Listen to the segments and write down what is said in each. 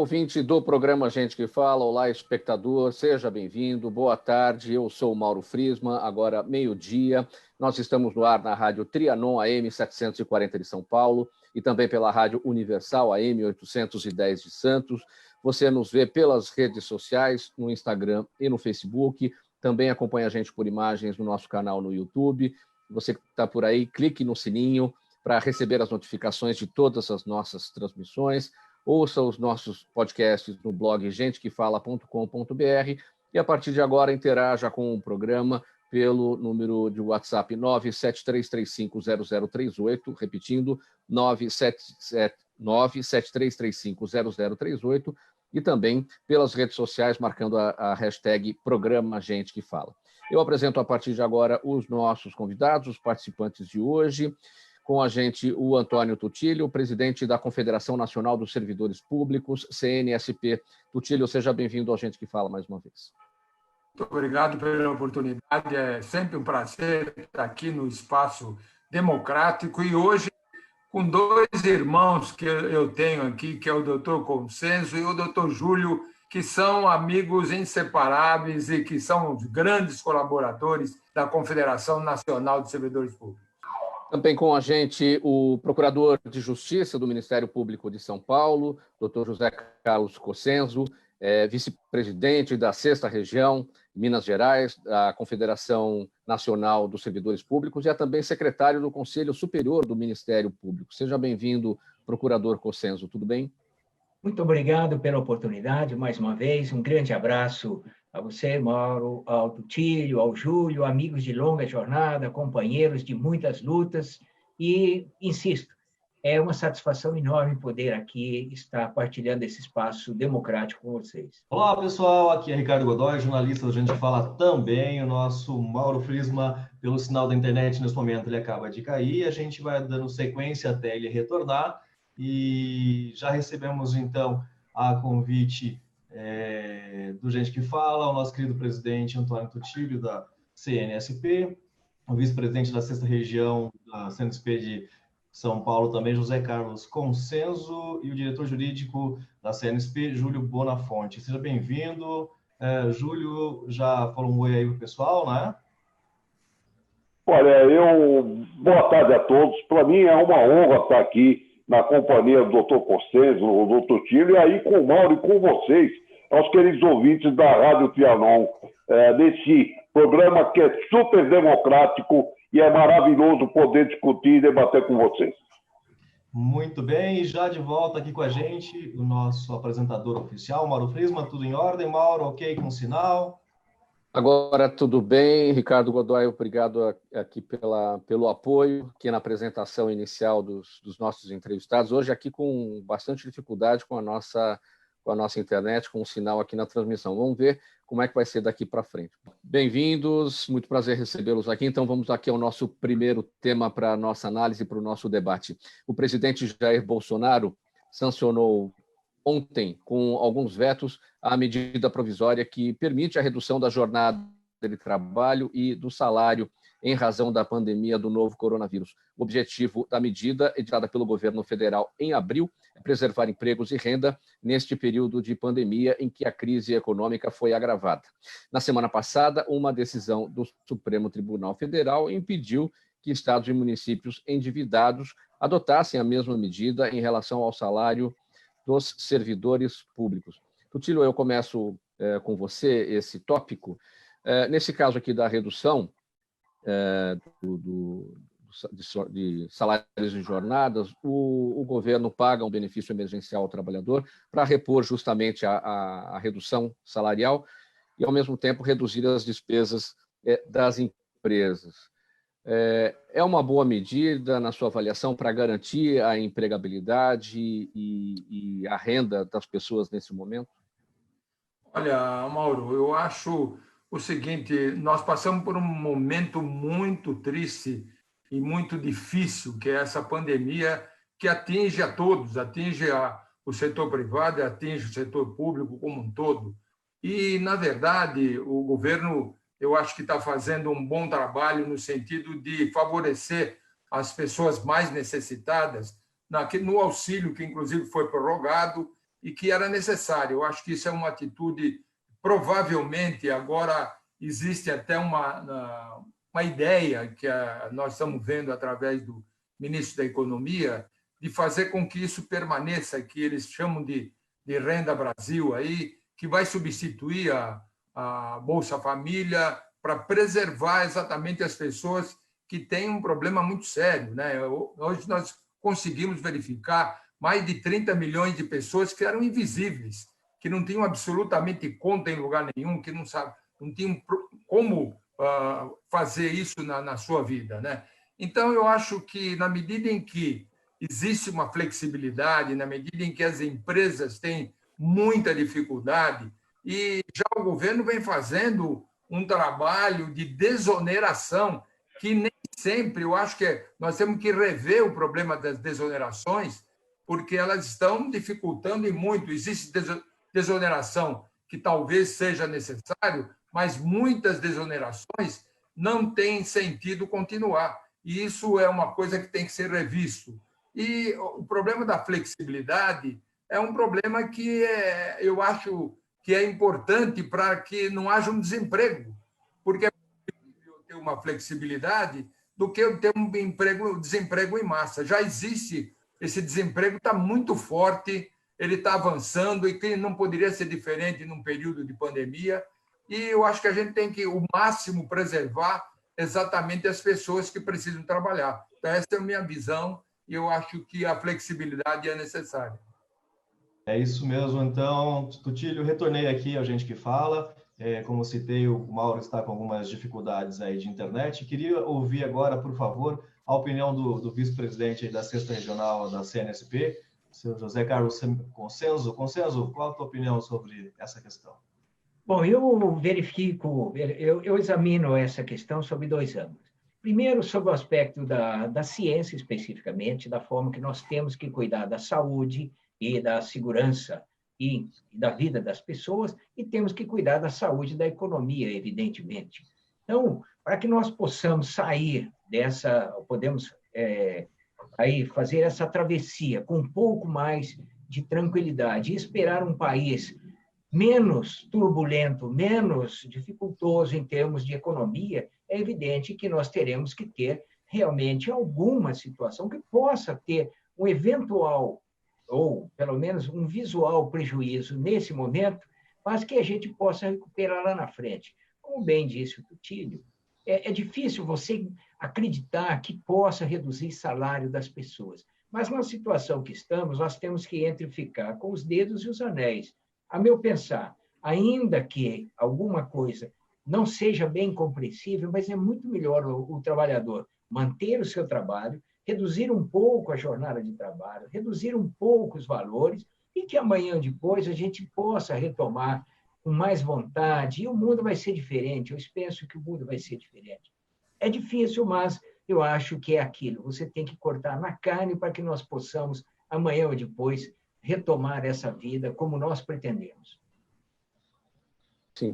ouvinte do programa Gente que Fala, olá espectador, seja bem-vindo, boa tarde, eu sou o Mauro Friesman, agora meio-dia, nós estamos no ar na rádio Trianon AM 740 de São Paulo e também pela rádio Universal AM 810 de Santos. Você nos vê pelas redes sociais, no Instagram e no Facebook, também acompanha a gente por imagens no nosso canal no YouTube. Você que está por aí, clique no sininho para receber as notificações de todas as nossas transmissões. Ouça os nossos podcasts no blog gentequefala.com.br e, a partir de agora, interaja com o programa pelo número de WhatsApp 973350038, repetindo, 973350038, e também pelas redes sociais, marcando a hashtag Programa Gente que Fala. Eu apresento, a partir de agora, os nossos convidados, os participantes de hoje. Com a gente, o Antônio Tutílio, presidente da Confederação Nacional dos Servidores Públicos, CNSP. Tutílio, seja bem-vindo ao Gente que Fala mais uma vez. Muito obrigado pela oportunidade. É sempre um prazer estar aqui no espaço democrático e hoje com dois irmãos que eu tenho aqui, que é o doutor Consenso e o doutor Júlio, que são amigos inseparáveis e que são os grandes colaboradores da Confederação Nacional dos Servidores Públicos. Também com a gente o Procurador de Justiça do Ministério Público de São Paulo, doutor José Carlos Cossenzo, vice-presidente da 6ª Região, Minas Gerais, da Confederação Nacional dos Servidores Públicos e é também secretário do Conselho Superior do Ministério Público. Seja bem-vindo, Procurador Cossenzo, tudo bem? Muito obrigado pela oportunidade, mais uma vez, um grande abraço a você, Mauro, ao Tutílio, ao Júlio, amigos de longa jornada, companheiros de muitas lutas, e, insisto, é uma satisfação enorme poder aqui estar partilhando esse espaço democrático com vocês. Olá, pessoal, aqui é Ricardo Godoy, jornalista do Gente Fala também, o nosso Mauro Friesman, pelo sinal da internet, nesse momento ele acaba de cair, a gente vai dando sequência até ele retornar, e já recebemos, então, a convite do Gente que Fala, o nosso querido presidente Antônio Tutílio, da CNSP, o vice-presidente da 6ª Região da CNSP de São Paulo, também José Carlos Consenzo, e o diretor jurídico da CNSP, Júlio Bonafonte. Seja bem-vindo. Júlio, já falou um oi aí para o pessoal, né? Olha, boa tarde a todos. Para mim é uma honra estar aqui na companhia do doutor Consenzo, o doutor Tutílio, e aí com o Mauro e com vocês, aos queridos ouvintes da Rádio Trianon, nesse programa que é super democrático e é maravilhoso poder discutir e debater com vocês. Muito bem, e já de volta aqui com a gente, o nosso apresentador oficial, Mauro Friesman. Tudo em ordem, Mauro? Ok com o sinal? Agora tudo bem, Ricardo Godoy, obrigado aqui pelo apoio, aqui na apresentação inicial dos nossos entrevistados, hoje aqui com bastante dificuldade com a nossa internet, com o sinal aqui na transmissão. Vamos ver como é que vai ser daqui para frente. Bem-vindos, muito prazer recebê-los aqui. Então vamos aqui ao nosso primeiro tema para a nossa análise, para o nosso debate. O presidente Jair Bolsonaro sancionou ontem, com alguns vetos, a medida provisória que permite a redução da jornada de trabalho e do salário em razão da pandemia do novo coronavírus. O objetivo da medida, editada pelo governo federal em abril, é preservar empregos e renda neste período de pandemia em que a crise econômica foi agravada. Na semana passada, uma decisão do Supremo Tribunal Federal impediu que estados e municípios endividados adotassem a mesma medida em relação ao salário dos servidores públicos. Tutílio, eu começo com você esse tópico. Nesse caso aqui da redução de salários e jornadas, o governo paga um benefício emergencial ao trabalhador para repor justamente a redução salarial e, ao mesmo tempo, reduzir as despesas das empresas. É uma boa medida, na sua avaliação, para garantir a empregabilidade e a renda das pessoas nesse momento? Olha, Mauro, eu acho o seguinte, nós passamos por um momento muito triste e muito difícil, que é essa pandemia que atinge a todos, atinge o setor privado, atinge o setor público como um todo. E, na verdade, o governo, eu acho que está fazendo um bom trabalho no sentido de favorecer as pessoas mais necessitadas no auxílio, que inclusive foi prorrogado, e que era necessário. Eu acho que isso é uma atitude, provavelmente, agora existe até uma ideia que nós estamos vendo através do ministro da Economia, de fazer com que isso permaneça, que eles chamam de Renda Brasil, aí, que vai substituir a Bolsa Família para preservar exatamente as pessoas que têm um problema muito sério, né? Hoje nós conseguimos verificar mais de 30 milhões de pessoas que eram invisíveis, que não tinham absolutamente conta em lugar nenhum, que não tinham como fazer isso na sua vida, né? Então, eu acho que, na medida em que existe uma flexibilidade, na medida em que as empresas têm muita dificuldade, e já o governo vem fazendo um trabalho de desoneração, que nem sempre, eu acho que nós temos que rever o problema das desonerações, porque elas estão dificultando e muito. Existe desoneração que talvez seja necessário, mas muitas desonerações não têm sentido continuar. E isso é uma coisa que tem que ser revisto. E o problema da flexibilidade é um problema que eu acho que é importante para que não haja um desemprego, porque é possível ter uma flexibilidade do que ter um desemprego em massa. Já existe, esse desemprego está muito forte, ele está avançando e que não poderia ser diferente num período de pandemia. E eu acho que a gente tem que, o máximo, preservar exatamente as pessoas que precisam trabalhar. Então, essa é a minha visão e eu acho que a flexibilidade é necessária. É isso mesmo, então, Tutílio, retornei aqui a gente que fala. Como citei, o Mauro está com algumas dificuldades aí de internet. Queria ouvir agora, por favor, a opinião do vice-presidente da 6ª Regional da CNSP, o senhor José Carlos Consenso. Consenso, qual a tua opinião sobre essa questão? Bom, eu examino essa questão sob 2 ângulos. Primeiro, sobre o aspecto da ciência, especificamente, da forma que nós temos que cuidar da saúde e da segurança e da vida das pessoas, e temos que cuidar da saúde e da economia, evidentemente. Então, para que nós possamos sair podemos aí fazer essa travessia com um pouco mais de tranquilidade e esperar um país menos turbulento, menos dificultoso em termos de economia, é evidente que nós teremos que ter realmente alguma situação que possa ter um eventual, ou pelo menos um visual prejuízo nesse momento, mas que a gente possa recuperar lá na frente. Como bem disse o Tutílio, é difícil você acreditar que possa reduzir salário das pessoas, mas na situação que estamos, nós temos que ficar com os dedos e os anéis. A meu pensar, ainda que alguma coisa não seja bem compreensível, mas é muito melhor o trabalhador manter o seu trabalho, reduzir um pouco a jornada de trabalho, reduzir um pouco os valores, e que amanhã depois a gente possa retomar com mais vontade, e o mundo vai ser diferente, eu penso que o mundo vai ser diferente. É difícil, mas eu acho que é aquilo, você tem que cortar na carne para que nós possamos, amanhã ou depois, retomar essa vida como nós pretendemos. Sim.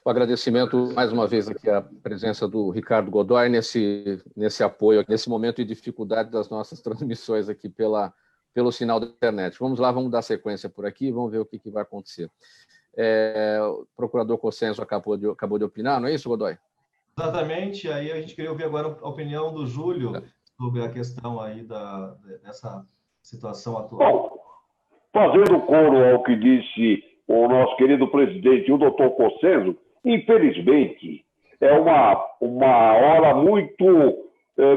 O agradecimento, mais uma vez, aqui à presença do Ricardo Godoy nesse apoio, nesse momento de dificuldade das nossas transmissões aqui pelo sinal da internet. Vamos lá, vamos dar sequência por aqui, vamos ver o que vai acontecer. O procurador Consenso acabou de opinar, não é isso, Godoy? Exatamente, aí a gente queria ouvir agora a opinião do Júlio sobre a questão aí dessa situação atual. Bom, fazendo coro ao que disse o nosso querido presidente, o doutor Consenso, infelizmente, é uma hora muito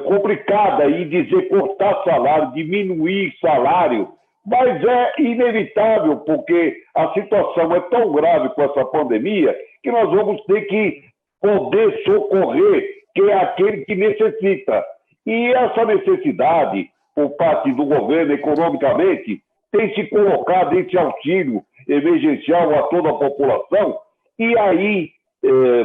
complicada aí dizer cortar salário, diminuir salário, mas é inevitável, porque a situação é tão grave com essa pandemia que nós vamos ter que poder socorrer quem é aquele que necessita. E essa necessidade, por parte do governo, economicamente, tem se colocado esse auxílio emergencial a toda a população, e aí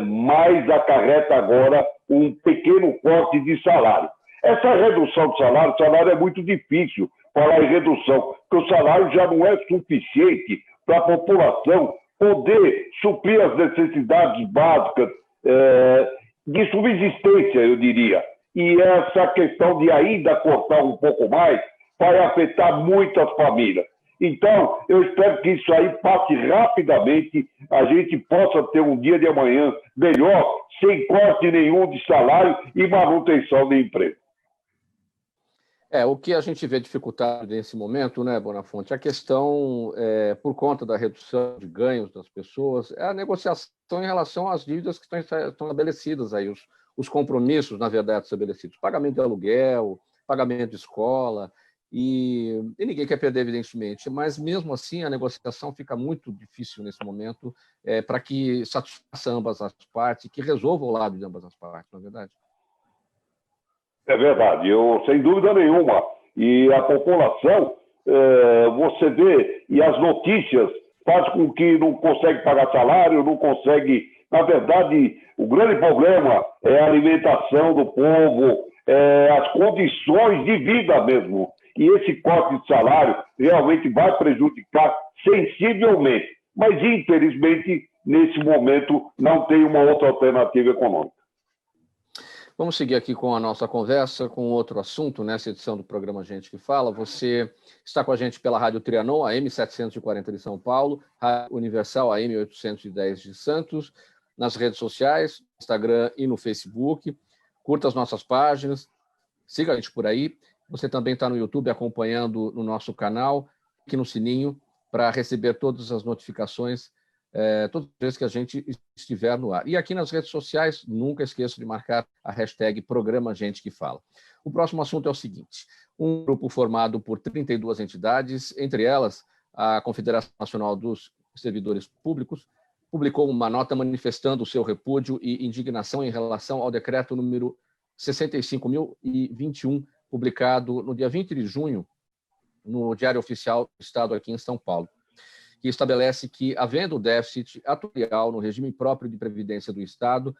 mais acarreta agora um pequeno corte de salário. Essa redução de salário, o salário é muito difícil falar em redução, porque o salário já não é suficiente para a população poder suprir as necessidades básicas de subsistência, eu diria. E essa questão de ainda cortar um pouco mais vai afetar muitas famílias. Então, eu espero que isso aí passe rapidamente, a gente possa ter um dia de amanhã melhor, sem corte nenhum de salário e manutenção de emprego. O que a gente vê dificultado nesse momento, né, Bonafonte, a questão, por conta da redução de ganhos das pessoas, é a negociação em relação às dívidas que estão estabelecidas aí, os compromissos, na verdade, estabelecidos. Pagamento de aluguel, pagamento de escola, e ninguém quer perder, evidentemente, mas mesmo assim a negociação fica muito difícil nesse momento para que satisfaça ambas as partes, que resolva o lado de ambas as partes, não é verdade? É verdade, sem dúvida nenhuma. E a população, você vê, e as notícias fazem com que não consegue pagar salário, não consegue. Na verdade, o grande problema é a alimentação do povo, as condições de vida mesmo. E esse corte de salário realmente vai prejudicar sensivelmente. Mas, infelizmente, nesse momento, não tem uma outra alternativa econômica. Vamos seguir aqui com a nossa conversa, com outro assunto, nessa edição do programa Gente que Fala. Você está com a gente pela Rádio Trianon, AM 740 de São Paulo, Rádio Universal, AM 810 de Santos, nas redes sociais, no Instagram e no Facebook. Curta as nossas páginas, siga a gente por aí. Você também está no YouTube acompanhando no nosso canal, aqui no sininho, para receber todas as notificações todas as vezes que a gente estiver no ar. E aqui nas redes sociais, nunca esqueça de marcar a hashtag Programa Gente que Fala. O próximo assunto é o seguinte: um grupo formado por 32 entidades, entre elas a Confederação Nacional dos Servidores Públicos, publicou uma nota manifestando o seu repúdio e indignação em relação ao decreto número 65.021, publicado no dia 20 de junho, no Diário Oficial do Estado aqui em São Paulo, que estabelece que, havendo déficit atuarial no regime próprio de previdência do Estado,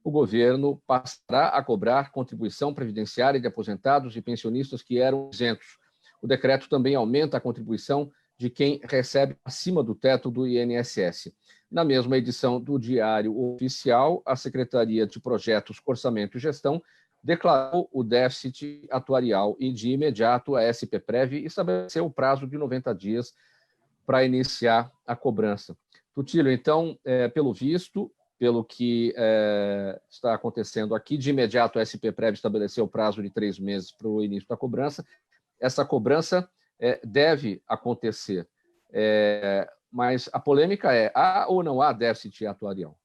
o governo passará a cobrar contribuição previdenciária de aposentados e pensionistas que eram isentos. O decreto também aumenta a contribuição de quem recebe acima do teto do INSS. Na mesma edição do Diário Oficial, a Secretaria de Projetos, Orçamento e Gestão declarou o déficit atuarial e, de imediato, a SPPrev estabeleceu o prazo de 90 dias para iniciar a cobrança. Tutílio, então, pelo visto, pelo que está acontecendo aqui, de imediato a SPPrev estabeleceu o prazo de 3 meses para o início da cobrança. Essa cobrança deve acontecer, mas a polêmica é: há ou não há déficit atuarial?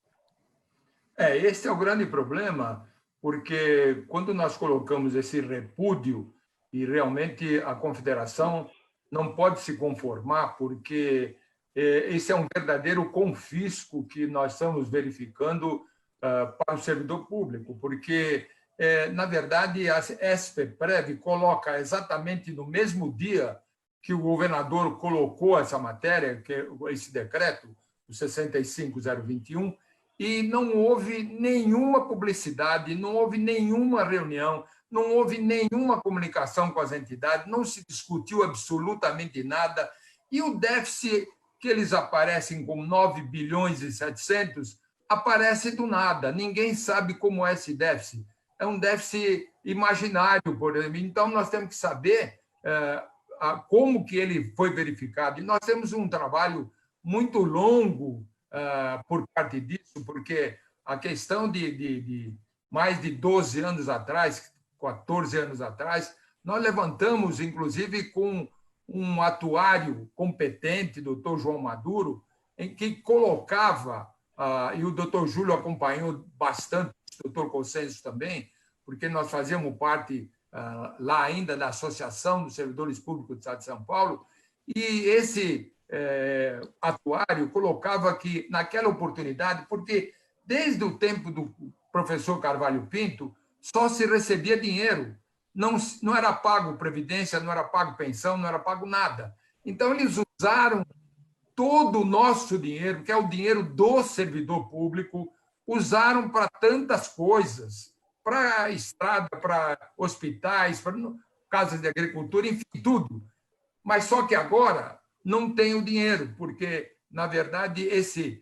Esse é o grande problema, porque quando nós colocamos esse repúdio, e realmente a Confederação não pode se conformar, porque esse é um verdadeiro confisco que nós estamos verificando para o servidor público, porque, na verdade, a SPPrev coloca exatamente no mesmo dia que o governador colocou essa matéria, que é esse decreto, o 65.021, e não houve nenhuma publicidade, não houve nenhuma reunião, não houve nenhuma comunicação com as entidades, não se discutiu absolutamente nada, e o déficit que eles aparecem com 9 bilhões e 700 aparece do nada, ninguém sabe como é esse déficit, é um déficit imaginário, por exemplo. Então nós temos que saber como que ele foi verificado, e nós temos um trabalho muito longo por parte disso, porque a questão de mais de 12 anos atrás, 14 anos atrás, nós levantamos, inclusive, com um atuário competente, doutor João Maduro, em que colocava, e o doutor Júlio acompanhou bastante, o doutor Consenso também, porque nós fazíamos parte lá ainda da Associação dos Servidores Públicos do Estado de São Paulo, e esse atuário colocava que, naquela oportunidade, porque desde o tempo do professor Carvalho Pinto, só se recebia dinheiro, não era pago previdência, não era pago pensão, não era pago nada. Então, eles usaram todo o nosso dinheiro, que é o dinheiro do servidor público, usaram para tantas coisas, para estrada, para hospitais, para casas de agricultura, enfim, tudo. Mas só que agora não tem o dinheiro, porque, na verdade, esse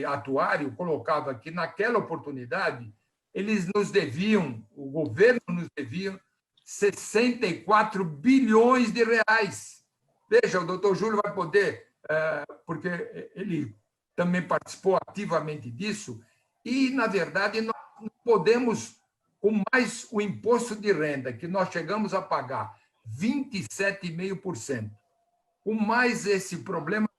atuário colocava que, naquela oportunidade, eles nos deviam, o governo nos devia 64 bilhões de reais. Veja, o doutor Júlio vai poder, porque ele também participou ativamente disso, e, na verdade, nós podemos, com mais o imposto de renda, que nós chegamos a pagar 27,5%, com mais esse problema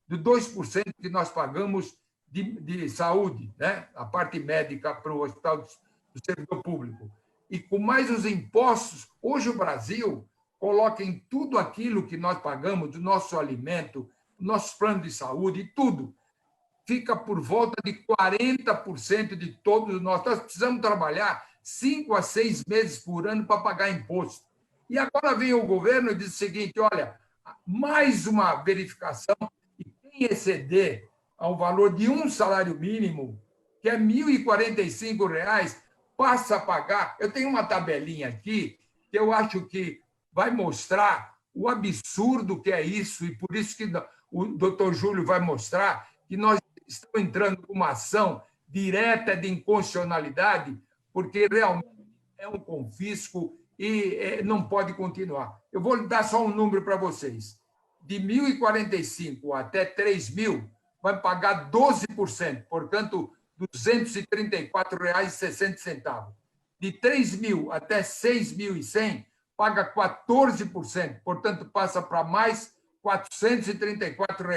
do 2% que nós pagamos de saúde, né? A parte médica para o hospital do servidor público, e com mais os impostos, hoje o Brasil coloca em tudo aquilo que nós pagamos, do nosso alimento, nossos planos de saúde, tudo, fica por volta de 40% de todos nós. Nós precisamos trabalhar 5 a 6 meses por ano para pagar imposto. E agora vem o governo e diz o seguinte, olha, mais uma verificação, e quem exceder ao valor de um salário mínimo, que é R$ 1.045, passa a pagar. Eu tenho uma tabelinha aqui que eu acho que vai mostrar o absurdo que é isso, e por isso que o doutor Júlio vai mostrar que nós estamos entrando com uma ação direta de inconstitucionalidade, porque realmente é um confisco e não pode continuar. Eu vou dar só um número para vocês. De 1.045 até 3.000, vai pagar 12%, portanto, R$ 234,60. De 3.000 até 6.100, paga 14%, portanto, passa para mais R$ 434.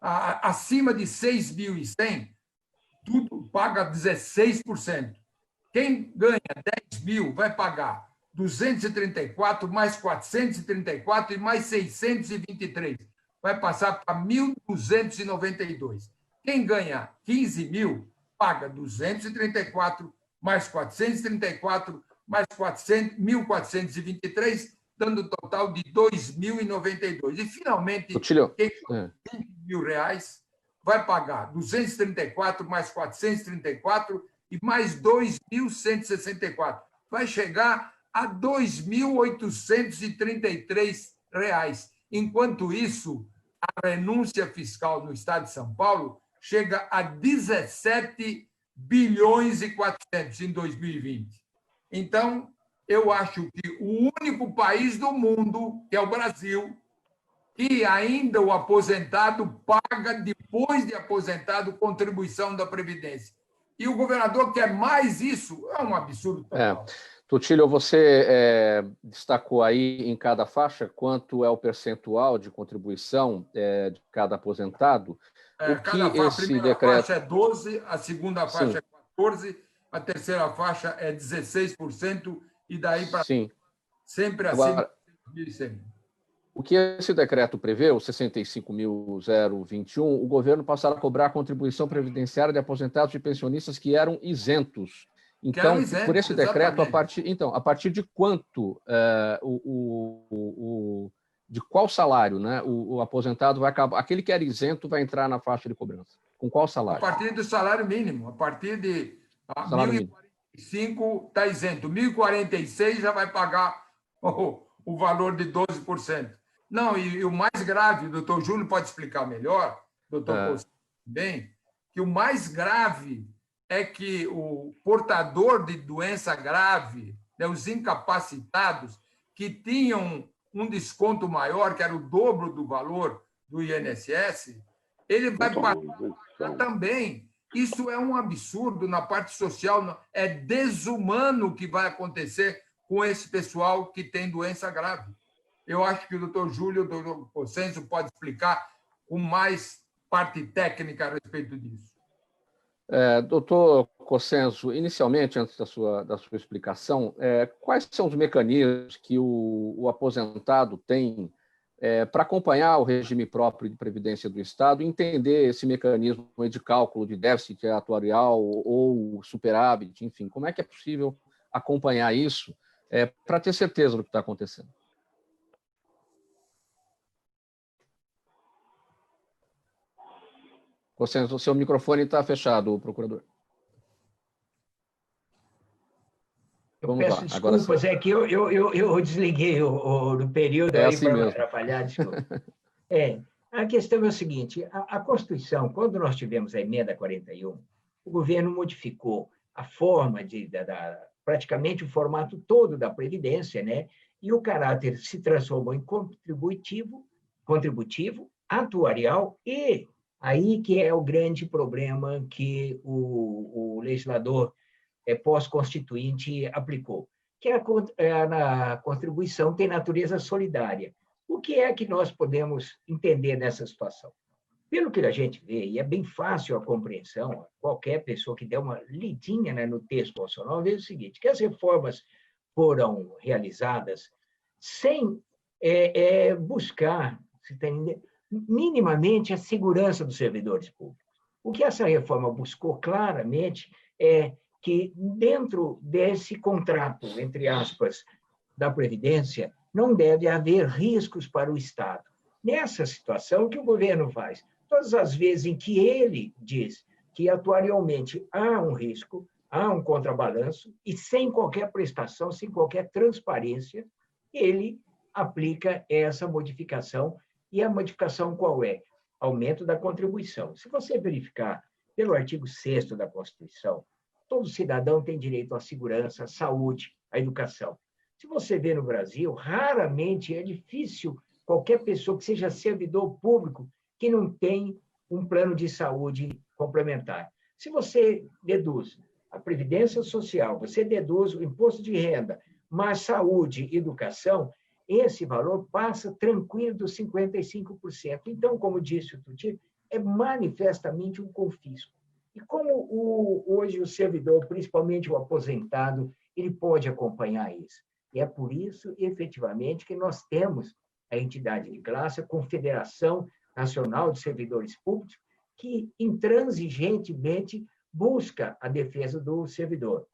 Acima de 6.100, tudo paga 16%. Quem ganha 10.000 vai pagar 234 mais 434 e mais 623. Vai passar para 1.292. Quem ganha 15.000 paga 234 mais 434 mais 1.423, dando um total de 2.092. E, finalmente, quem ganha R$20.000 vai pagar 234 mais 434 e mais 2.164. Vai chegar a R$ 2.833. Enquanto isso, a renúncia fiscal no Estado de São Paulo chega a 17 bilhões e 400 em 2020. Então, eu acho que o único país do mundo, que é o Brasil, que ainda o aposentado paga, depois de aposentado, contribuição da Previdência. E o governador quer mais isso, é um absurdo total. Tutílio, você destacou aí em cada faixa quanto é o percentual de contribuição de cada aposentado. A primeira faixa é 12%, a segunda faixa é 14%, a terceira faixa é 16%, e daí para sempre acima de 1.100. O que esse decreto prevê, o 65.021, o governo passará a cobrar a contribuição previdenciária de aposentados e pensionistas que eram isentos. Então, por esse decreto, a partir de quanto, de qual salário, né, o aposentado vai acabar, aquele que era isento vai entrar na faixa de cobrança? Com qual salário? A partir do salário mínimo, a partir de 1.045 está isento, 1.046 já vai pagar o valor de 12%. Não, e o mais grave, o doutor Júlio pode explicar melhor, doutor Costa também, que o mais grave é que o portador de doença grave, né, os incapacitados, que tinham um desconto maior, que era o dobro do valor do INSS, ele vai pagar também. Isso é um absurdo na parte social, é desumano o que vai acontecer com esse pessoal que tem doença grave. Eu acho que o doutor Júlio, o doutor Cossenzo pode explicar com mais parte técnica a respeito disso. Doutor Cossenzo, inicialmente, antes da sua explicação, quais são os mecanismos que o aposentado tem para acompanhar o regime próprio de previdência do Estado e entender esse mecanismo de cálculo de déficit atuarial ou superávit, enfim, como é que é possível acompanhar isso para ter certeza do que está acontecendo? O seu microfone está fechado, procurador. Eu peço desculpas, é que eu desliguei no período aí assim para não atrapalhar, desculpa. A questão é o seguinte, a Constituição, quando nós tivemos a emenda 41, o governo modificou a forma praticamente o formato todo da Previdência, né? e o caráter se transformou em contributivo, atuarial, e aí que é o grande problema que o legislador pós-constituinte aplicou, que a contribuição tem natureza solidária. O que é que nós podemos entender nessa situação? Pelo que a gente vê, e é bem fácil a compreensão, qualquer pessoa que der uma lidinha, né, no texto constitucional vê o seguinte, que as reformas foram realizadas sem buscar minimamente a segurança dos servidores públicos. O que essa reforma buscou claramente é que, dentro desse contrato, entre aspas, da Previdência, não deve haver riscos para o Estado. Nessa situação, o que o governo faz? Todas as vezes em que ele diz que atuarialmente há um risco, há um contrabalanço, e sem qualquer prestação, sem qualquer transparência, ele aplica essa modificação. E a modificação qual é? Aumento da contribuição. Se você verificar pelo artigo 6º da Constituição, todo cidadão tem direito à segurança, à saúde, à educação. Se você vê no Brasil, raramente é difícil qualquer pessoa que seja servidor público que não tem um plano de saúde complementar. Se você deduz a Previdência Social, você deduz o imposto de renda, mais saúde e educação, esse valor passa tranquilo dos 55%. Então, como disse o Tuti, é manifestamente um confisco. E como hoje o servidor, principalmente o aposentado, ele pode acompanhar isso? E é por isso, efetivamente, que nós temos a entidade de classe, a Confederação Nacional de Servidores Públicos, que intransigentemente busca a defesa do servidor.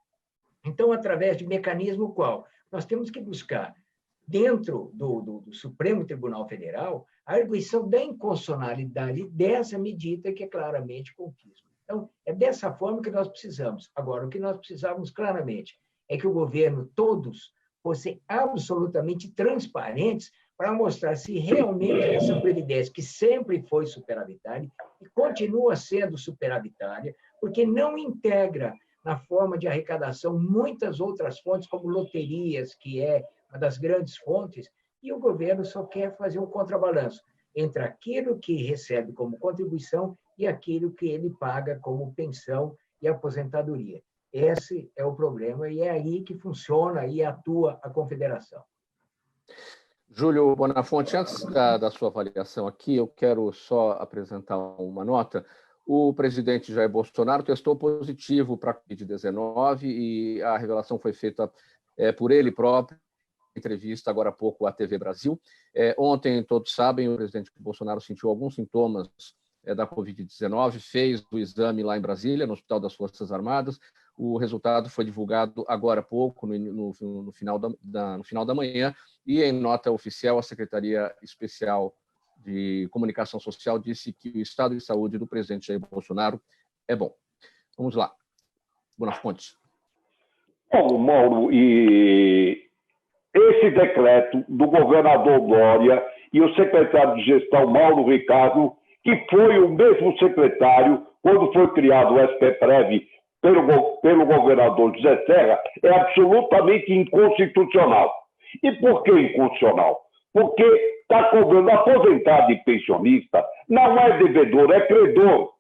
Então, através de mecanismo qual? Nós temos que buscar, dentro do Supremo Tribunal Federal, a arguição da inconstitucionalidade dessa medida que é claramente confisco. Então, é dessa forma que nós precisamos. Agora, o que nós precisamos claramente é que o governo, todos, fossem absolutamente transparentes para mostrar se realmente essa Previdência, que sempre foi superavitária e continua sendo superavitária, porque não integra na forma de arrecadação muitas outras fontes, como loterias, que é uma das grandes fontes, e o governo só quer fazer um contrabalanço entre aquilo que recebe como contribuição e aquilo que ele paga como pensão e aposentadoria. Esse é o problema, e é aí que funciona e atua a Confederação. Júlio Bonafonte, antes da sua avaliação aqui, eu quero só apresentar uma nota. O presidente Jair Bolsonaro testou positivo para a Covid-19 e a revelação foi feita por ele próprio, em entrevista agora há pouco à TV Brasil. Ontem, todos sabem, o presidente Bolsonaro sentiu alguns sintomas da Covid-19, fez o exame lá em Brasília, no Hospital das Forças Armadas. O resultado foi divulgado agora há pouco, no final da manhã, e em nota oficial, a Secretaria Especial de Comunicação Social disse que o estado de saúde do presidente Jair Bolsonaro é bom. Vamos lá. Bonafonte. Bom, Mauro, e esse decreto do governador Dória e o secretário de Gestão, Mauro Ricardo, que foi o mesmo secretário quando foi criado o SPPrev pelo governador José Serra, é absolutamente inconstitucional. E por que inconstitucional? Porque está cobrando aposentado e pensionista, não é devedor, é credor.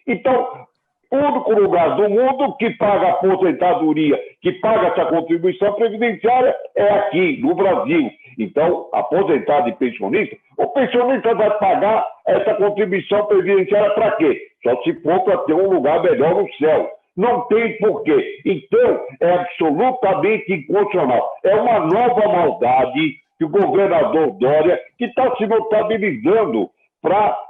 Então, o único lugar do mundo que paga aposentadoria, que paga essa contribuição previdenciária, é aqui, no Brasil. Então, aposentado e pensionista, o pensionista vai pagar essa contribuição previdenciária para quê? Só se for para ter um lugar melhor no céu. Não tem porquê. Então, é absolutamente inconstitucional. É uma nova maldade que o governador Dória, que está se notabilizando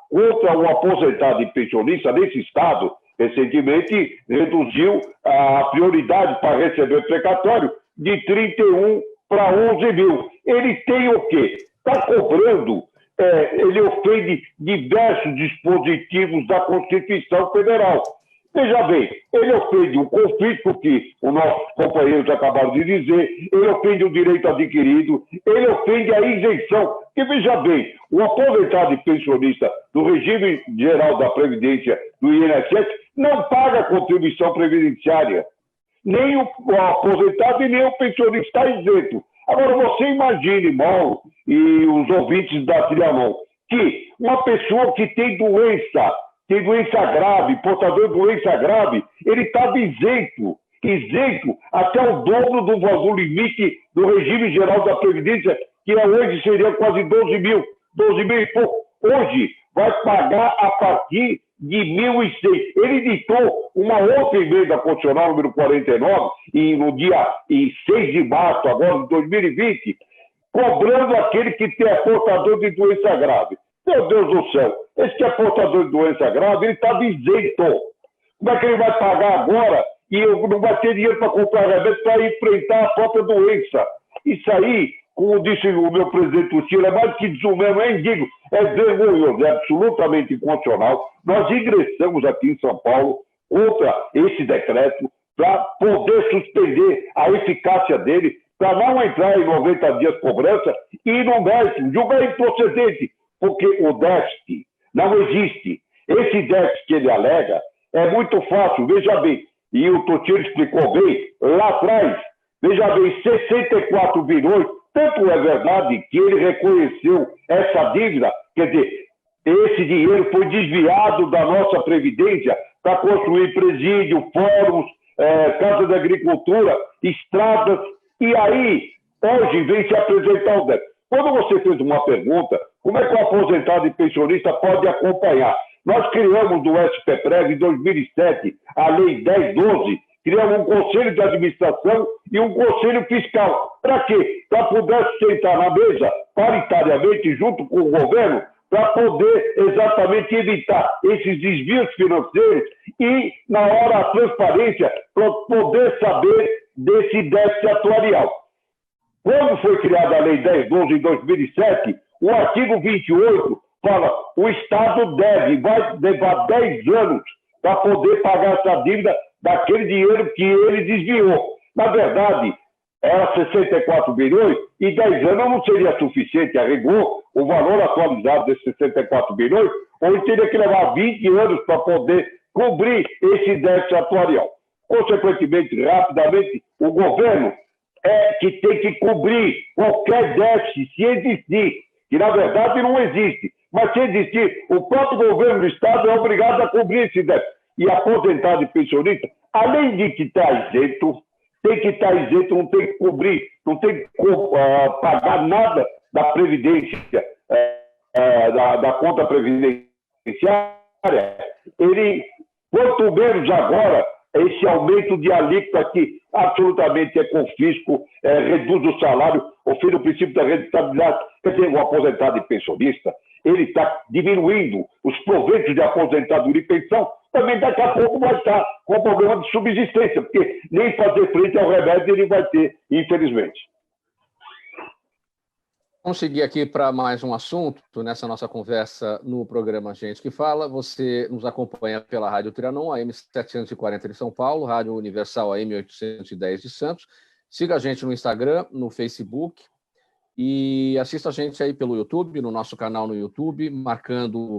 contra o aposentado e pensionista nesse estado, recentemente reduziu a prioridade para receber o precatório de 31 para 11 mil. Ele tem o quê? Está cobrando, ele ofende diversos dispositivos da Constituição Federal. Veja bem, ele ofende o confisco, que os nossos companheiros acabaram de dizer, ele ofende o direito adquirido, ele ofende a isenção. E veja bem, o aposentado e pensionista do regime geral da Previdência, do INSS, não paga contribuição previdenciária. Nem o aposentado e nem o pensionista está isento. Agora, você imagine, Mauro, e os ouvintes da Trianon, que uma pessoa que tem doença grave, portador de doença grave, ele estava isento até o dobro do limite do regime geral da Previdência, que hoje seria quase 12 mil e pouco. Hoje vai pagar a partir de 1.100. Ele editou uma outra emenda constitucional, número 49, no dia 6 de março, agora de 2020, cobrando aquele que é portador de doença grave. Meu Deus do céu, esse que é portador de doença grave, ele está isento. Como é que ele vai pagar agora e não vai ter dinheiro para comprar remédio para enfrentar a própria doença? Isso aí, como disse o meu presidente do Chile, é mais que desumano, é indigno, é vergonhoso, é absolutamente inconstitucional. Nós ingressamos aqui em São Paulo contra esse decreto para poder suspender a eficácia dele, para não entrar em 90 dias de cobrança e no mérito, julgar improcedente, porque o déficit não existe. Esse déficit que ele alega é muito fácil, veja bem, e o Totiro explicou bem lá atrás, veja bem, 64 bilhões, tanto é verdade que ele reconheceu essa dívida, quer dizer, esse dinheiro foi desviado da nossa Previdência para construir presídio, fóruns, casa de agricultura, estradas, e aí, hoje, vem se apresentar o déficit. Quando você fez uma pergunta, como é que o aposentado e pensionista pode acompanhar? Nós criamos do SPPREV em 2007 a Lei 1012, criamos um conselho de administração e um conselho fiscal. Para quê? Para poder sentar na mesa, paritariamente, junto com o governo, para poder exatamente evitar esses desvios financeiros e, na hora, a transparência, para poder saber desse déficit atuarial. Quando foi criada a Lei 1012 em 2007, o artigo 28 fala que o Estado vai levar 10 anos para poder pagar essa dívida daquele dinheiro que ele desviou. Na verdade, era 64 bilhões e 10 anos não seria suficiente a rigor o valor atualizado desses 64 bilhões, ou ele teria que levar 20 anos para poder cobrir esse déficit atuarial. Consequentemente, rapidamente, o governo é que tem que cobrir qualquer déficit, se existir, que na verdade não existe. Mas se existir, o próprio governo do Estado é obrigado a cobrir esse déficit. E aposentado e pensionista, além de que está isento, tem que estar isento, não tem que cobrir, não tem que pagar nada da Previdência, da conta previdenciária. Ele, quanto menos agora, esse aumento de alíquota que absolutamente é confisco, reduz o salário, ofende o princípio da rentabilidade. Quer dizer, o aposentado e pensionista, ele está diminuindo os proventos de aposentadoria e pensão, também daqui a pouco vai estar com problema de subsistência, porque nem fazer frente ao remédio ele vai ter, infelizmente. Vamos seguir aqui para mais um assunto nessa nossa conversa no programa Gente que Fala. Você nos acompanha pela Rádio Trianon, AM 740 de São Paulo, Rádio Universal AM 810 de Santos. Siga a gente no Instagram, no Facebook e assista a gente aí pelo YouTube, no nosso canal no YouTube,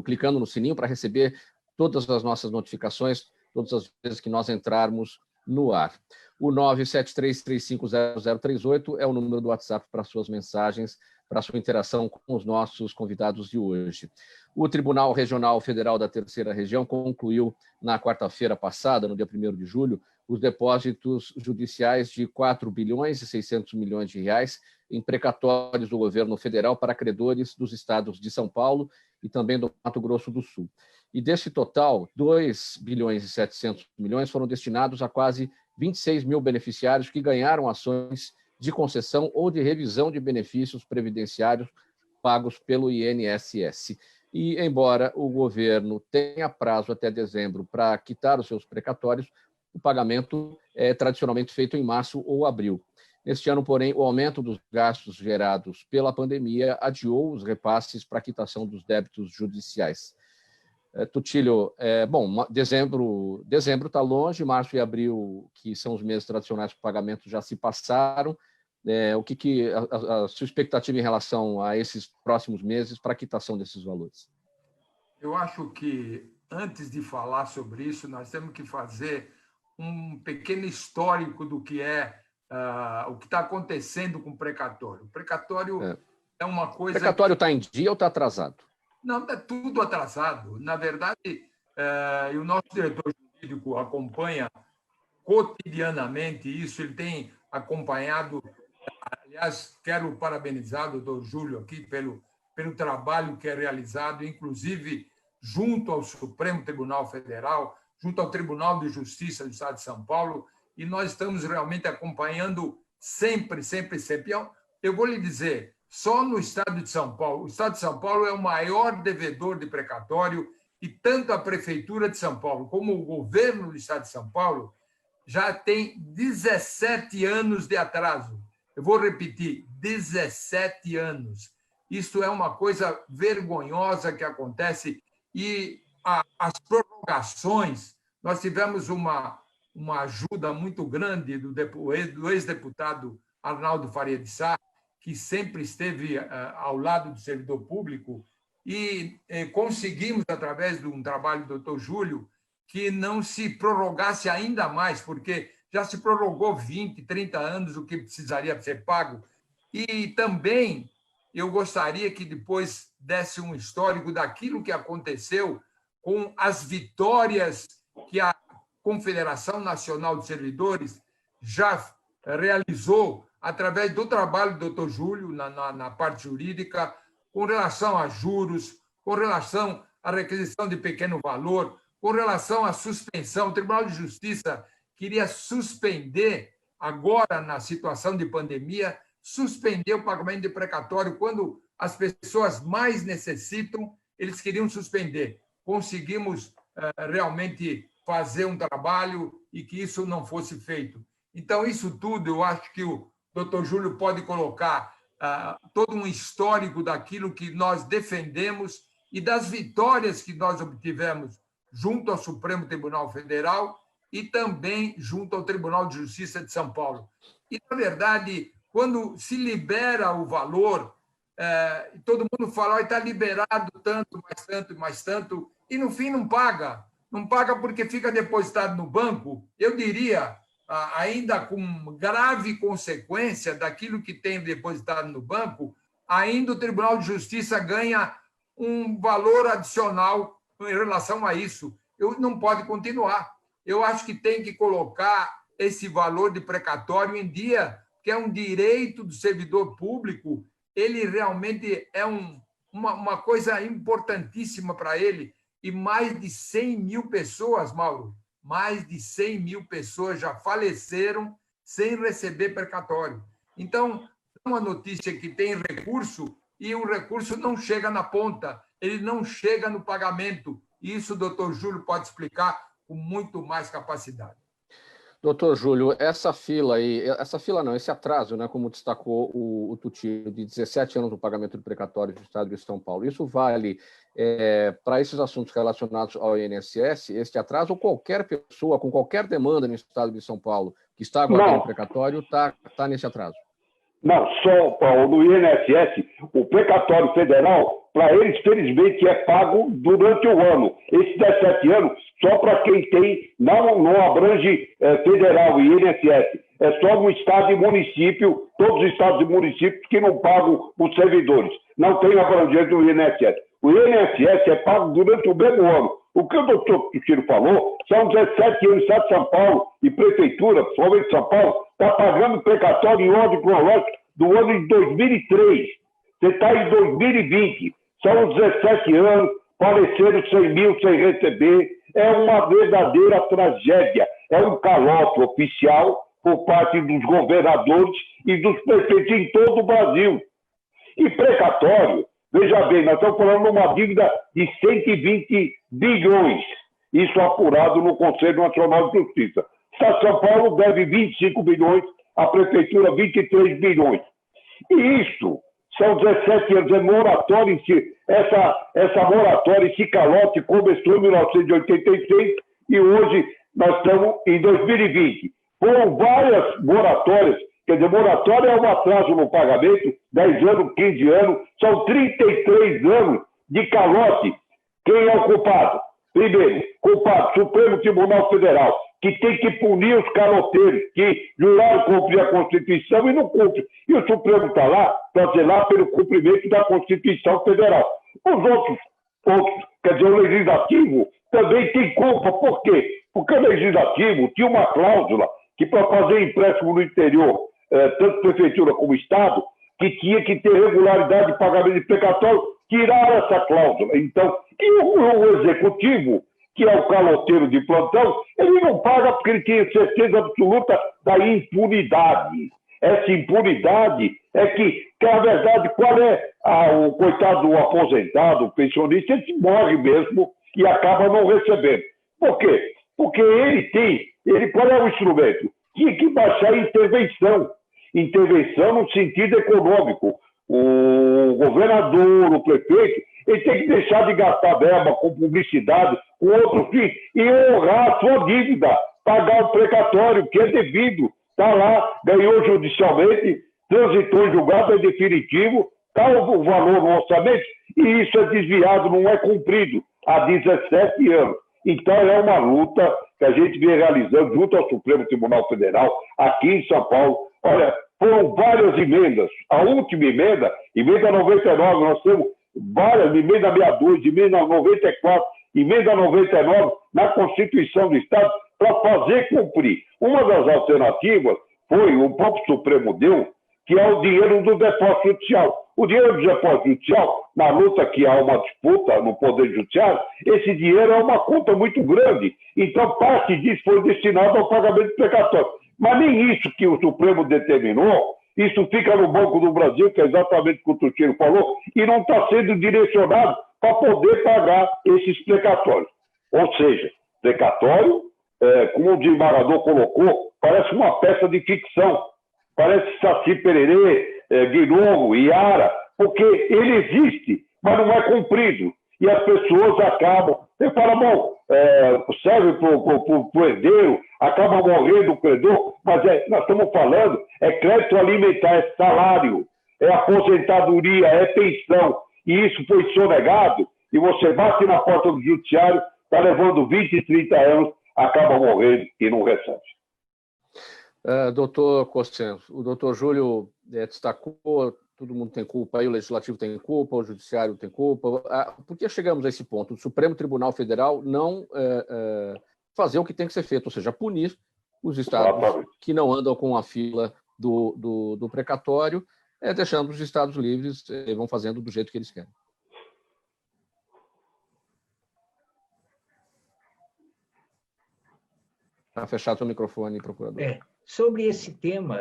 clicando no sininho para receber todas as nossas notificações, todas as vezes que nós entrarmos no ar. O 973350038 é o número do WhatsApp para suas mensagens, para sua interação com os nossos convidados de hoje. O Tribunal Regional Federal da Terceira Região concluiu na quarta-feira passada, no dia 1º de julho, os depósitos judiciais de 4 bilhões e 600 milhões de reais em precatórios do governo federal para credores dos estados de São Paulo e também do Mato Grosso do Sul. E desse total, 2 bilhões e 700 milhões foram destinados a quase 26 mil beneficiários que ganharam ações de concessão ou de revisão de benefícios previdenciários pagos pelo INSS. E, embora o governo tenha prazo até dezembro para quitar os seus precatórios, o pagamento é tradicionalmente feito em março ou abril. Neste ano, porém, o aumento dos gastos gerados pela pandemia adiou os repasses para a quitação dos débitos judiciais. Tutílio, dezembro está longe, março e abril, que são os meses tradicionais para o pagamento, já se passaram. O que a sua expectativa em relação a esses próximos meses para a quitação desses valores? Eu acho que, antes de falar sobre isso, nós temos que fazer um pequeno histórico do que é o que está acontecendo com o precatório. O precatório é uma coisa... O precatório está em dia ou está atrasado? Não, está tudo atrasado. Na verdade, e o nosso diretor jurídico acompanha cotidianamente isso, ele tem acompanhado. Aliás, quero parabenizar o doutor Júlio aqui pelo trabalho que é realizado, inclusive junto ao Supremo Tribunal Federal, junto ao Tribunal de Justiça do Estado de São Paulo, e nós estamos realmente acompanhando sempre, sempre, sempre. Eu vou lhe dizer, só no Estado de São Paulo, o Estado de São Paulo é o maior devedor de precatório, e tanto a Prefeitura de São Paulo como o governo do Estado de São Paulo já tem 17 anos de atraso. Eu vou repetir, 17 anos. Isso é uma coisa vergonhosa que acontece. E as prorrogações, nós tivemos uma ajuda muito grande do ex-deputado Arnaldo Faria de Sá, que sempre esteve ao lado do servidor público, e conseguimos, através de um trabalho do doutor Júlio, que não se prorrogasse ainda mais, porque já se prorrogou 20, 30 anos o que precisaria ser pago. E também eu gostaria que depois desse um histórico daquilo que aconteceu com as vitórias que a Confederação Nacional de Servidores já realizou através do trabalho do doutor Júlio na parte jurídica, com relação a juros, com relação à requisição de pequeno valor, com relação à suspensão. O Tribunal de Justiça queria suspender, agora na situação de pandemia, suspender o pagamento de precatório quando as pessoas mais necessitam, eles queriam suspender. Conseguimos realmente fazer um trabalho e que isso não fosse feito. Então, isso tudo, eu acho que o doutor Júlio pode colocar todo um histórico daquilo que nós defendemos e das vitórias que nós obtivemos junto ao Supremo Tribunal Federal e também junto ao Tribunal de Justiça de São Paulo. E, na verdade, quando se libera o valor, todo mundo fala, está liberado tanto, mais tanto, e no fim não paga. Não paga porque fica depositado no banco, eu diria, ainda com grave consequência daquilo que tem depositado no banco, ainda o Tribunal de Justiça ganha um valor adicional em relação a isso. Não pode continuar. Eu acho que tem que colocar esse valor de precatório em dia, que é um direito do servidor público, ele realmente é uma coisa importantíssima para ele, e mais de 100 mil pessoas, Mauro, mais de 100 mil pessoas já faleceram sem receber precatório. Então, é uma notícia que tem recurso e o recurso não chega na ponta, ele não chega no pagamento. Isso o doutor Júlio pode explicar com muito mais capacidade. Doutor Júlio, esse atraso, né, como destacou o Tutilho, de 17 anos no pagamento do precatório do Estado de São Paulo, isso vale para esses assuntos relacionados ao INSS, este atraso, ou qualquer pessoa com qualquer demanda no Estado de São Paulo que está aguardando o precatório está nesse atraso? Não, só Paulo, no INSS, o precatório federal, para eles, felizmente, é pago durante o ano. Esses 17 anos, só para quem tem, não abrange federal e INSS. É só no estado e município, todos os estados e municípios que não pagam os servidores. Não tem abrangência do INSS. O INSS é pago durante o mesmo ano. O que o doutor Tutilho falou, são 17 anos, Estado de São Paulo e Prefeitura, principalmente de São Paulo, está pagando precatório em ordem cronológica do ano de 2003. Você está em 2020. São 17 anos, faleceram 100 mil sem receber. É uma verdadeira tragédia. É um calote oficial por parte dos governadores e dos prefeitos em todo o Brasil. E precatório, veja bem, nós estamos falando de uma dívida de 120 bilhões. Isso apurado no Conselho Nacional de Justiça. O Estado de São Paulo deve 25 bilhões, a Prefeitura 23 bilhões. E isso são 17 anos, é moratório em si. Essa moratória, esse calote começou em 1986 e hoje nós estamos em 2020. Foram várias moratórias, quer dizer, moratória é um atraso no pagamento, 10 anos, 15 anos, são 33 anos de calote. Quem é o culpado? Primeiro, culpado, Supremo Tribunal Federal, que tem que punir os caloteiros, que juraram cumprir a Constituição e não cumprem. E o Supremo está lá para zelar pelo cumprimento da Constituição Federal. Os outros, quer dizer, o Legislativo também tem culpa. Por quê? Porque o Legislativo tinha uma cláusula que, para fazer empréstimo no interior, tanto Prefeitura como Estado, que tinha que ter regularidade de pagamento de precatório, tiraram essa cláusula. Então, e o Executivo, que é o caloteiro de plantão, ele não paga porque ele tem certeza absoluta da impunidade. Essa impunidade é que na verdade, qual é o coitado do aposentado, o pensionista, ele morre mesmo e acaba não recebendo. Por quê? Porque qual é o instrumento? Tinha que baixar a intervenção no sentido econômico. O governador, o prefeito, ele tem que deixar de gastar verba com publicidade, com outro fim, e honrar a sua dívida, pagar o precatório, que é devido, está lá, ganhou judicialmente, transitou em julgado, é definitivo, está o valor no orçamento, e isso é desviado, não é cumprido há 17 anos. Então, é uma luta que a gente vem realizando junto ao Supremo Tribunal Federal, aqui em São Paulo. Olha, foram várias emendas. A última emenda 99, nós temos várias, emenda 62, emenda 94, emenda 99, na Constituição do Estado, para fazer cumprir. Uma das alternativas foi, o próprio Supremo deu, que é o dinheiro do depósito judicial. O dinheiro do depósito judicial, na luta que há uma disputa no Poder Judiciário, esse dinheiro é uma conta muito grande. Então, parte disso foi destinado ao pagamento de precatório. Mas nem isso que o Supremo determinou, isso fica no Banco do Brasil, que é exatamente o que o Tucílio falou, e não está sendo direcionado para poder pagar esses precatórios. Ou seja, precatório, como o desembargador colocou, parece uma peça de ficção. Parece Saci Pererê, Guilherme, Iara, porque ele existe, mas não é cumprido. E as pessoas acabam... Você fala, bom, serve para o herdeiro, acaba morrendo o credor, mas nós estamos falando, crédito alimentar, é salário, é aposentadoria, é pensão, e isso foi sonegado, e você bate na porta do judiciário, está levando 20, 30 anos, acaba morrendo e não recebe. Doutor Cossenzo, o doutor Júlio destacou, todo mundo tem culpa, aí o Legislativo tem culpa, o Judiciário tem culpa. Por que chegamos a esse ponto? O Supremo Tribunal Federal não fazer o que tem que ser feito, ou seja, punir os estados que não andam com a fila do precatório, deixando os estados livres, vão fazendo do jeito que eles querem. Está fechado o microfone, procurador. Sobre esse tema,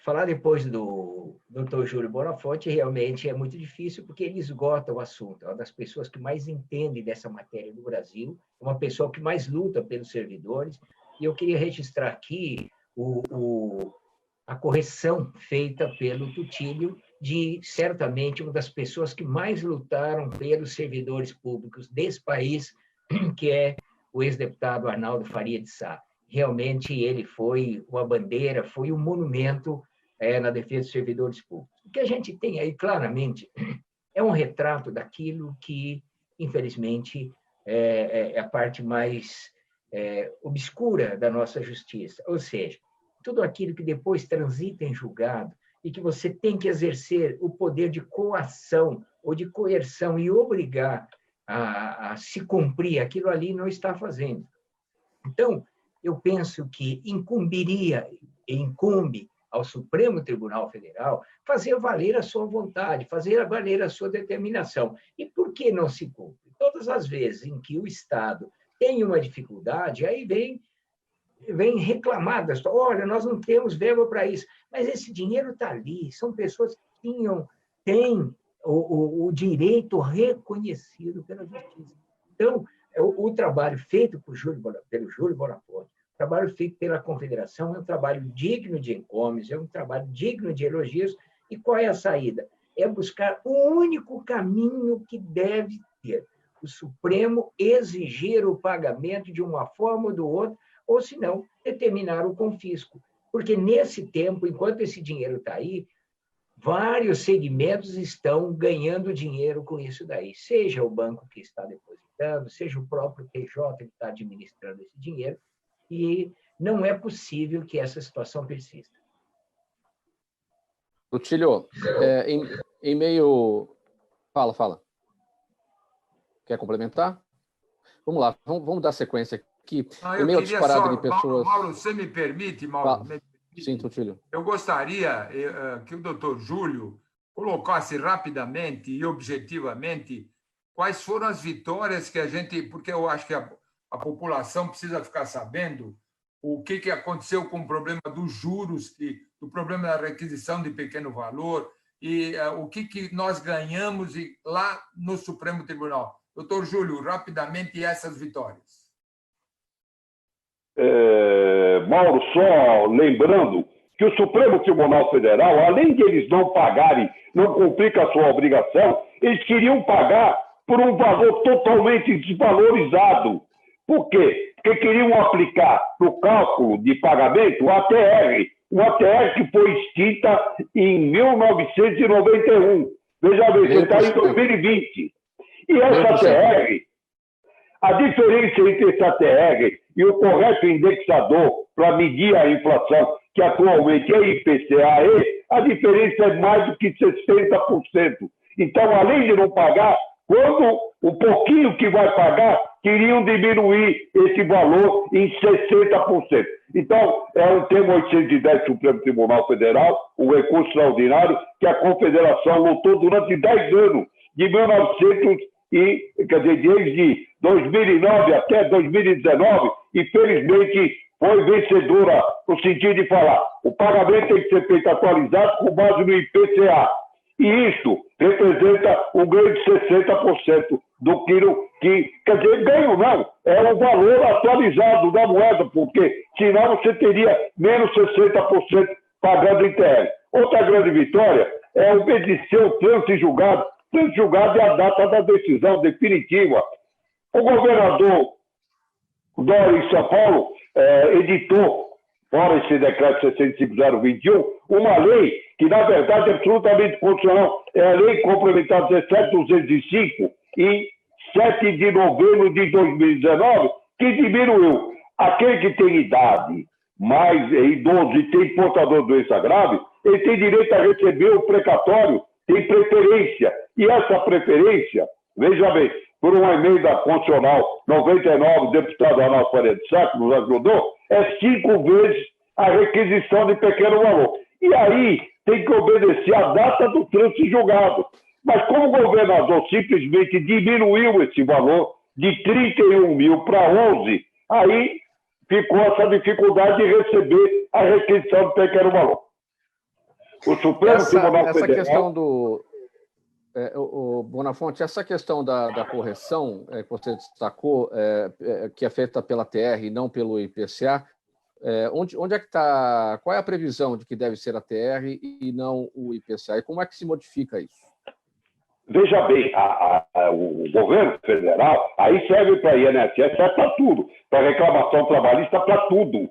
falar depois do Dr. Júlio Bonafonte realmente é muito difícil, porque ele esgota o assunto. É uma das pessoas que mais entende dessa matéria do Brasil, uma pessoa que mais luta pelos servidores. E eu queria registrar aqui a correção feita pelo Tucílio de, certamente, uma das pessoas que mais lutaram pelos servidores públicos desse país, que é o ex-deputado Arnaldo Faria de Sá. Realmente, ele foi uma bandeira, foi um monumento na defesa dos servidores públicos. O que a gente tem aí, claramente, é um retrato daquilo que, infelizmente, é a parte mais obscura da nossa justiça. Ou seja, tudo aquilo que depois transita em julgado e que você tem que exercer o poder de coação ou de coerção e obrigar a se cumprir, aquilo ali não está fazendo. Então, eu penso que incumbe ao Supremo Tribunal Federal fazer valer a sua vontade, fazer valer a sua determinação. E por que não se cumpre? Todas as vezes em que o Estado tem uma dificuldade, aí vem reclamar da história. Olha, nós não temos verba para isso, mas esse dinheiro está ali, são pessoas que têm o direito reconhecido pela justiça. Então, o trabalho feito pelo Júlio Bonafonte, o trabalho feito pela Confederação é um trabalho digno de encômios, é um trabalho digno de elogios. E qual é a saída? É buscar o único caminho que deve ter. O Supremo exigir o pagamento de uma forma ou do outro, ou, se não, determinar o confisco. Porque, nesse tempo, enquanto esse dinheiro está aí, vários segmentos estão ganhando dinheiro com isso daí. Seja o banco que está depositando, seja o próprio PJ que está administrando esse dinheiro. e não é possível que essa situação persista. Rutilio, em meio... Fala. Quer complementar? Vamos lá, vamos dar sequência aqui. Em meio à disparada de pessoas... Mauro, você me permite, Mauro? Sim, Rutilio. Eu gostaria que o doutor Júlio colocasse rapidamente e objetivamente quais foram as vitórias que a gente... Porque eu acho que a população precisa ficar sabendo o que aconteceu com o problema dos juros, do problema da requisição de pequeno valor, e o que nós ganhamos lá no Supremo Tribunal. Doutor Júlio, rapidamente, essas vitórias. Mauro, só lembrando que o Supremo Tribunal Federal, além de eles não pagarem, não cumprir a sua obrigação, eles queriam pagar por um valor totalmente desvalorizado. Por quê? Porque queriam aplicar para o cálculo de pagamento o ATR, que foi extinta em 1991. Veja bem, você está em 2020. E essa ATR, a diferença entre esse ATR e o correto indexador para medir a inflação, que atualmente é IPCA-E, a diferença é mais do que 60%. Então, além de não pagar, quando o pouquinho que vai pagar, queriam diminuir esse valor em 60%. Então, é um tema 810 do Supremo Tribunal Federal, um recurso extraordinário, que a Confederação lutou durante 10 anos, desde 2009 até 2019, e felizmente foi vencedora no sentido de falar: o pagamento tem que ser feito atualizado com base no IPCA. E isso representa um ganho de 60% do que, quer dizer, ganho não, é o valor atualizado da moeda, porque senão você teria menos 60% pagando em TR. Outra grande vitória é obedecer o trânsito em julgado. Trânsito em julgado é a data da decisão definitiva. O governador Dória, em São Paulo, editou, fora esse decreto 65021, uma lei que, na verdade, é absolutamente constitucional. É a Lei Complementar 17.205, em 7 de novembro de 2019, que diminuiu. Aquele que tem idade mais idoso e tem portador de doença grave, ele tem direito a receber o precatório, tem preferência. E essa preferência, veja bem, por uma emenda constitucional 99, o deputado Arnaldo Faria de Sá, que nos ajudou, é 5 vezes a requisição de pequeno valor. E aí tem que obedecer a data do trânsito julgado. Mas como o governador simplesmente diminuiu esse valor de 31 mil para 11, aí ficou essa dificuldade de receber a requisição de pequeno valor. O Supremo Tribunal Federal... Questão do... O Bonafonte, essa questão da correção que você destacou, que é feita pela TR e não pelo IPCA, onde é que está? Qual é a previsão de que deve ser a TR e não o IPCA? E como é que se modifica isso? Veja bem, o governo federal aí serve para INSS, serve para tudo, para reclamação trabalhista, para tudo.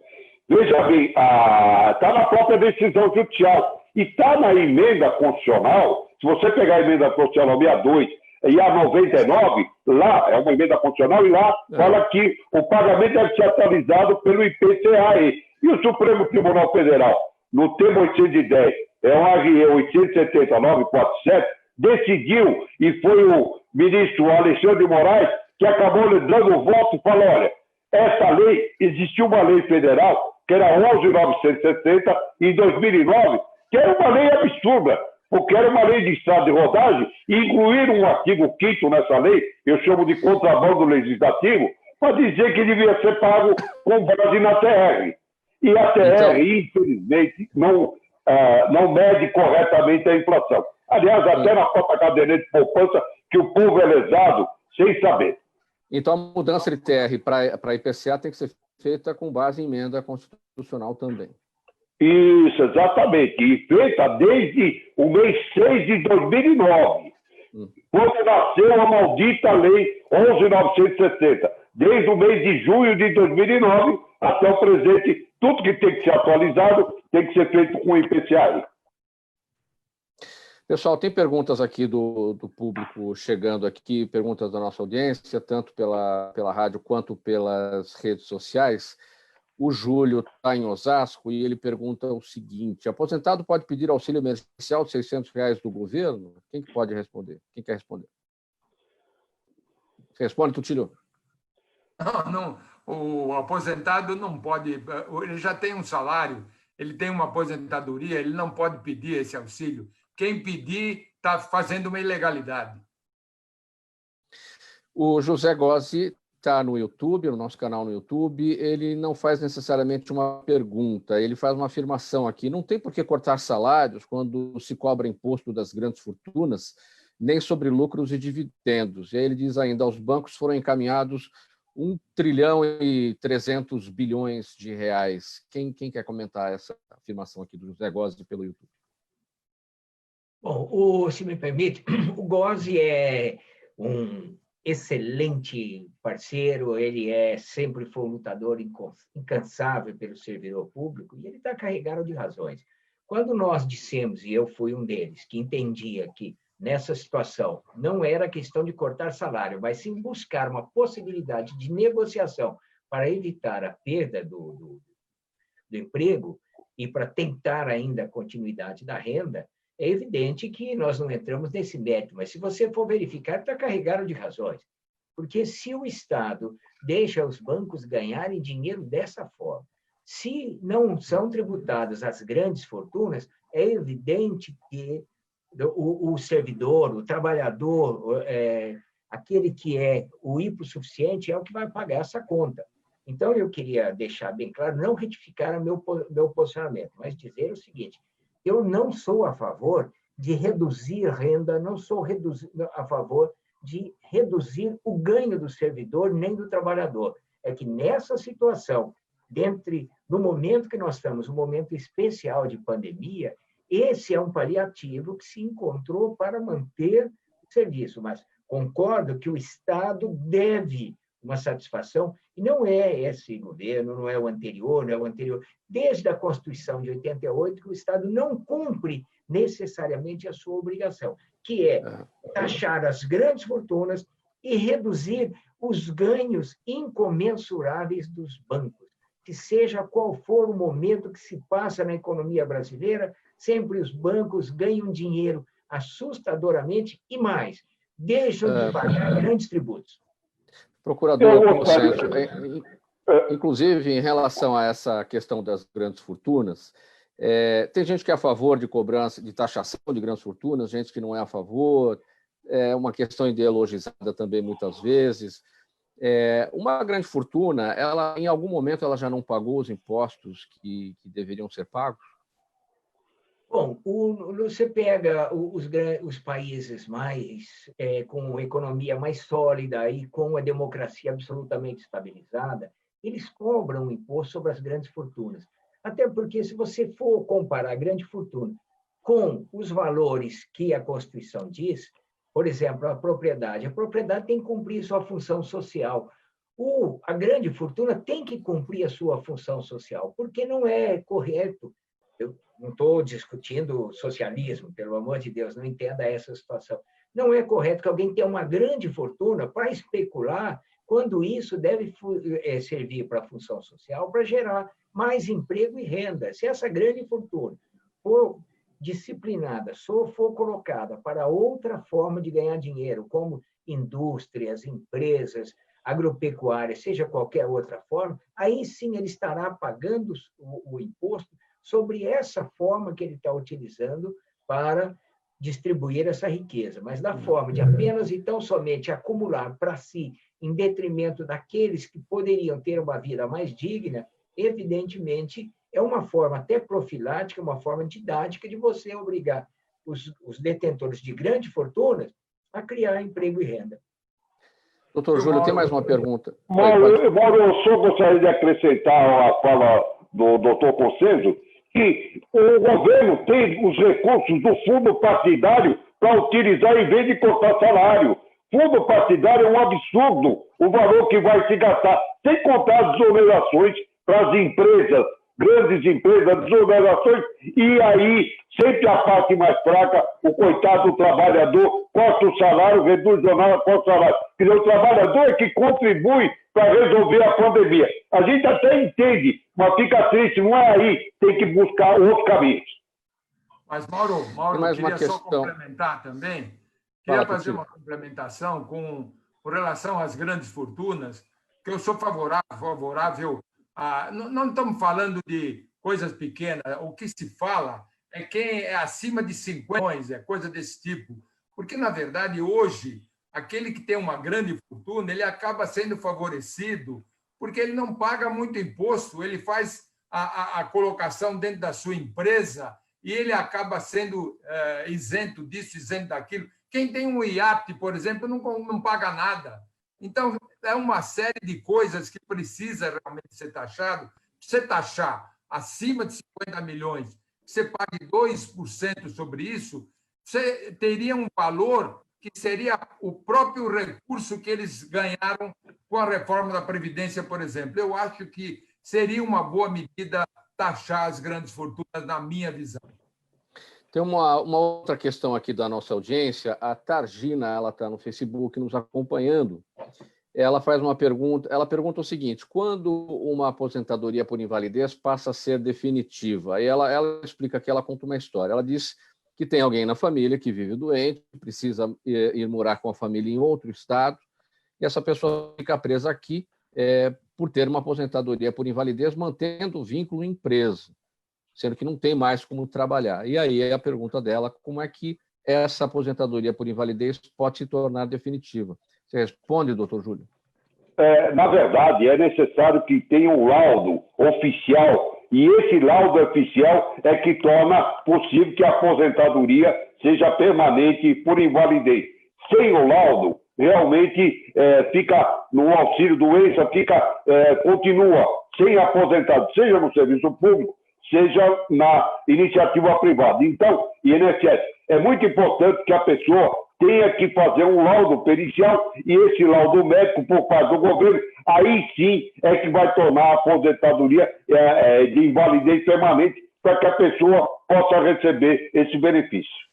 Veja bem, está na própria decisão judicial e está na emenda constitucional. Se você pegar a emenda constitucional 62 e a 99, lá é uma emenda constitucional e lá fala que o pagamento deve ser atualizado pelo IPCA-E. E o Supremo Tribunal Federal, no tema 810, é um RE 87947, decidiu, e foi o ministro Alexandre de Moraes que acabou lhe dando o voto e falou: olha, essa lei, existiu uma lei federal, que era 11.960, em 2009, que era uma lei absurda, porque era uma lei de estrada de rodagem, e incluir um artigo 5º nessa lei, eu chamo de contrabando legislativo, para dizer que devia ser pago com base na TR. E a TR, infelizmente, não mede corretamente a inflação. Aliás, até na própria caderneta de poupança, que o povo é lesado sem saber. Então, a mudança de TR para IPCA tem que ser feita com base em emenda constitucional também. Isso, exatamente. E feita desde o mês 6 de 2009, quando nasceu a maldita Lei 11.960. Desde o mês de junho de 2009 até o presente, tudo que tem que ser atualizado tem que ser feito com o IPCA. Pessoal, tem perguntas aqui do público chegando aqui, perguntas da nossa audiência, tanto pela rádio quanto pelas redes sociais. O Júlio está em Osasco e ele pergunta o seguinte: aposentado pode pedir auxílio emergencial de R$ 600 do governo? Quem que pode responder? Quem quer responder? Responde, Tutílio. Não, o aposentado não pode, ele já tem um salário, ele tem uma aposentadoria, ele não pode pedir esse auxílio. Quem pedir está fazendo uma ilegalidade. O José Gozzi está no YouTube, no nosso canal no YouTube. Ele não faz necessariamente uma pergunta, ele faz uma afirmação aqui. Não tem por que cortar salários quando se cobra imposto das grandes fortunas, nem sobre lucros e dividendos. E aí ele diz ainda: aos bancos foram encaminhados 1,3 trilhão de reais. Quem quer comentar essa afirmação aqui do José Gozzi pelo YouTube? Bom, se me permite, o Gozzi é um excelente parceiro, ele sempre foi um lutador incansável pelo servidor público, e ele está carregado de razões. Quando nós dissemos, e eu fui um deles, que entendia que nessa situação não era questão de cortar salário, mas sim buscar uma possibilidade de negociação para evitar a perda do emprego e para tentar ainda a continuidade da renda, é evidente que nós não entramos nesse mérito, mas se você for verificar, está carregado de razões. Porque se o Estado deixa os bancos ganharem dinheiro dessa forma, se não são tributadas as grandes fortunas, é evidente que o servidor, o trabalhador, aquele que é o hipossuficiente, é o que vai pagar essa conta. Então, eu queria deixar bem claro, não retificar o meu posicionamento, mas dizer o seguinte: eu não sou a favor de reduzir renda, não sou a favor de reduzir o ganho do servidor nem do trabalhador. É que nessa situação, no momento que nós estamos, um momento especial de pandemia, esse é um paliativo que se encontrou para manter o serviço. Mas concordo que o Estado deve uma satisfação, e não é esse governo, não é o anterior, não é o anterior. Desde a Constituição de 88, que o Estado não cumpre necessariamente a sua obrigação, que é taxar as grandes fortunas e reduzir os ganhos incomensuráveis dos bancos. Que seja qual for o momento que se passa na economia brasileira, sempre os bancos ganham dinheiro assustadoramente e mais, deixam de pagar grandes tributos. Procurador Consenso, inclusive em relação a essa questão das grandes fortunas, tem gente que é a favor de cobrança, de taxação de grandes fortunas, gente que não é a favor, é uma questão ideologizada também muitas vezes. Uma grande fortuna, ela, em algum momento, ela já não pagou os impostos que deveriam ser pagos? Bom, você pega os países com economia mais sólida e com a democracia absolutamente estabilizada, eles cobram imposto sobre as grandes fortunas. Até porque, se você for comparar a grande fortuna com os valores que a Constituição diz, por exemplo, a propriedade tem que cumprir sua função social. A grande fortuna tem que cumprir a sua função social, porque não é correto. Eu não estou discutindo socialismo, pelo amor de Deus, não entenda essa situação. Não é correto que alguém tenha uma grande fortuna para especular, quando isso deve servir para a função social, para gerar mais emprego e renda. Se essa grande fortuna for disciplinada, for colocada para outra forma de ganhar dinheiro, como indústrias, empresas, agropecuárias, seja qualquer outra forma, aí sim ele estará pagando o imposto sobre essa forma que ele está utilizando para distribuir essa riqueza, mas da forma de apenas e tão somente acumular para si, em detrimento daqueles que poderiam ter uma vida mais digna, evidentemente é uma forma até profilática, uma forma didática de você obrigar os detentores de grandes fortunas a criar emprego e renda. Doutor Júlio, tem mais uma pergunta? Mauro, eu só gostaria de acrescentar a fala do doutor Consenso, que o governo tem os recursos do fundo partidário para utilizar em vez de cortar salário. Fundo partidário é um absurdo o valor que vai se gastar, sem contar as exonerações para as empresas grandes empresas, desonerações, e aí sempre a parte mais fraca, o coitado do trabalhador, corta o salário, reduz o jornal, corta o salário. Quer dizer, o trabalhador é que contribui para resolver a pandemia. A gente até entende, mas fica triste, não é aí, tem que buscar outros caminhos. Mas, Mauro, mais queria uma só questão. complementar também. Queria fazer uma complementação com relação às grandes fortunas, que eu sou favorável a... Não estamos falando de coisas pequenas, o que se fala é quem é acima de 50 milhões, é coisa desse tipo. Porque, na verdade, hoje, aquele que tem uma grande fortuna, ele acaba sendo favorecido porque ele não paga muito imposto, ele faz a colocação dentro da sua empresa e ele acaba sendo isento disso, isento daquilo. Quem tem um iate, por exemplo, não paga nada. Então, é uma série de coisas que precisa realmente ser taxado. Se você taxar acima de 50 milhões, você pague 2% sobre isso, você teria um valor que seria o próprio recurso que eles ganharam com a reforma da Previdência, por exemplo. Eu acho que seria uma boa medida taxar as grandes fortunas, na minha visão. Tem uma outra questão aqui da nossa audiência. A Targina, ela está no Facebook nos acompanhando. Ela faz uma pergunta. Ela pergunta o seguinte: quando uma aposentadoria por invalidez passa a ser definitiva? Aí ela explica que ela conta uma história. Ela diz que tem alguém na família que vive doente, precisa ir morar com a família em outro estado, e essa pessoa fica presa aqui por ter uma aposentadoria por invalidez, mantendo o vínculo empresa, sendo que não tem mais como trabalhar. E aí a pergunta dela: como é que essa aposentadoria por invalidez pode se tornar definitiva? Você responde, doutor Júlio? Na verdade, é necessário que tenha um laudo oficial, e esse laudo oficial é que torna possível que a aposentadoria seja permanente por invalidez. Sem o laudo, realmente fica no auxílio doença, continua sem aposentado, seja no serviço público, seja na iniciativa privada. Então, INSS, é muito importante que a pessoa tenha que fazer um laudo pericial, e esse laudo médico por parte do governo, aí sim é que vai tornar a aposentadoria de invalidez permanente, para que a pessoa possa receber esse benefício.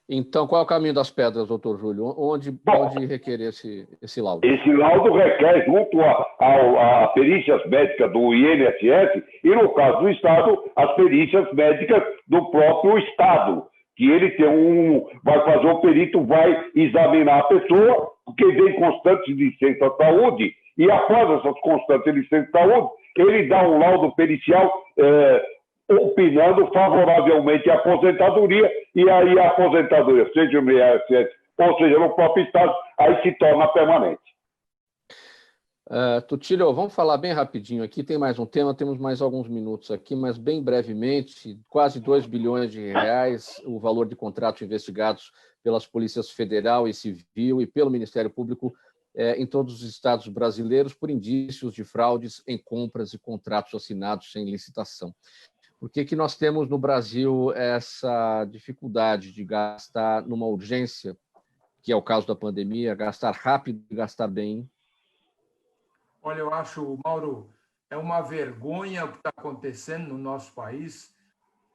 Então, qual é o caminho das pedras, doutor Júlio? Onde pode requerer esse laudo? Esse laudo requer, junto a perícias médicas do INSS, e, no caso do Estado, as perícias médicas do próprio Estado, que ele vai fazer o perito, vai examinar a pessoa, porque vem constantes licenças de saúde, e após essas constantes licenças de saúde, ele dá um laudo pericial opinando favoravelmente a aposentadoria, e aí a aposentadoria, seja no INSS ou seja no próprio Estado, aí se torna permanente. Tutílio, vamos falar bem rapidinho aqui, tem mais um tema, temos mais alguns minutos aqui, mas bem brevemente, quase 2 bilhões de reais o valor de contratos investigados pelas polícias federal e civil e pelo Ministério Público em todos os estados brasileiros por indícios de fraudes em compras e contratos assinados sem licitação. Por que nós temos no Brasil essa dificuldade de gastar numa urgência, que é o caso da pandemia, gastar rápido e gastar bem? Olha, eu acho, Mauro, é uma vergonha o que está acontecendo no nosso país,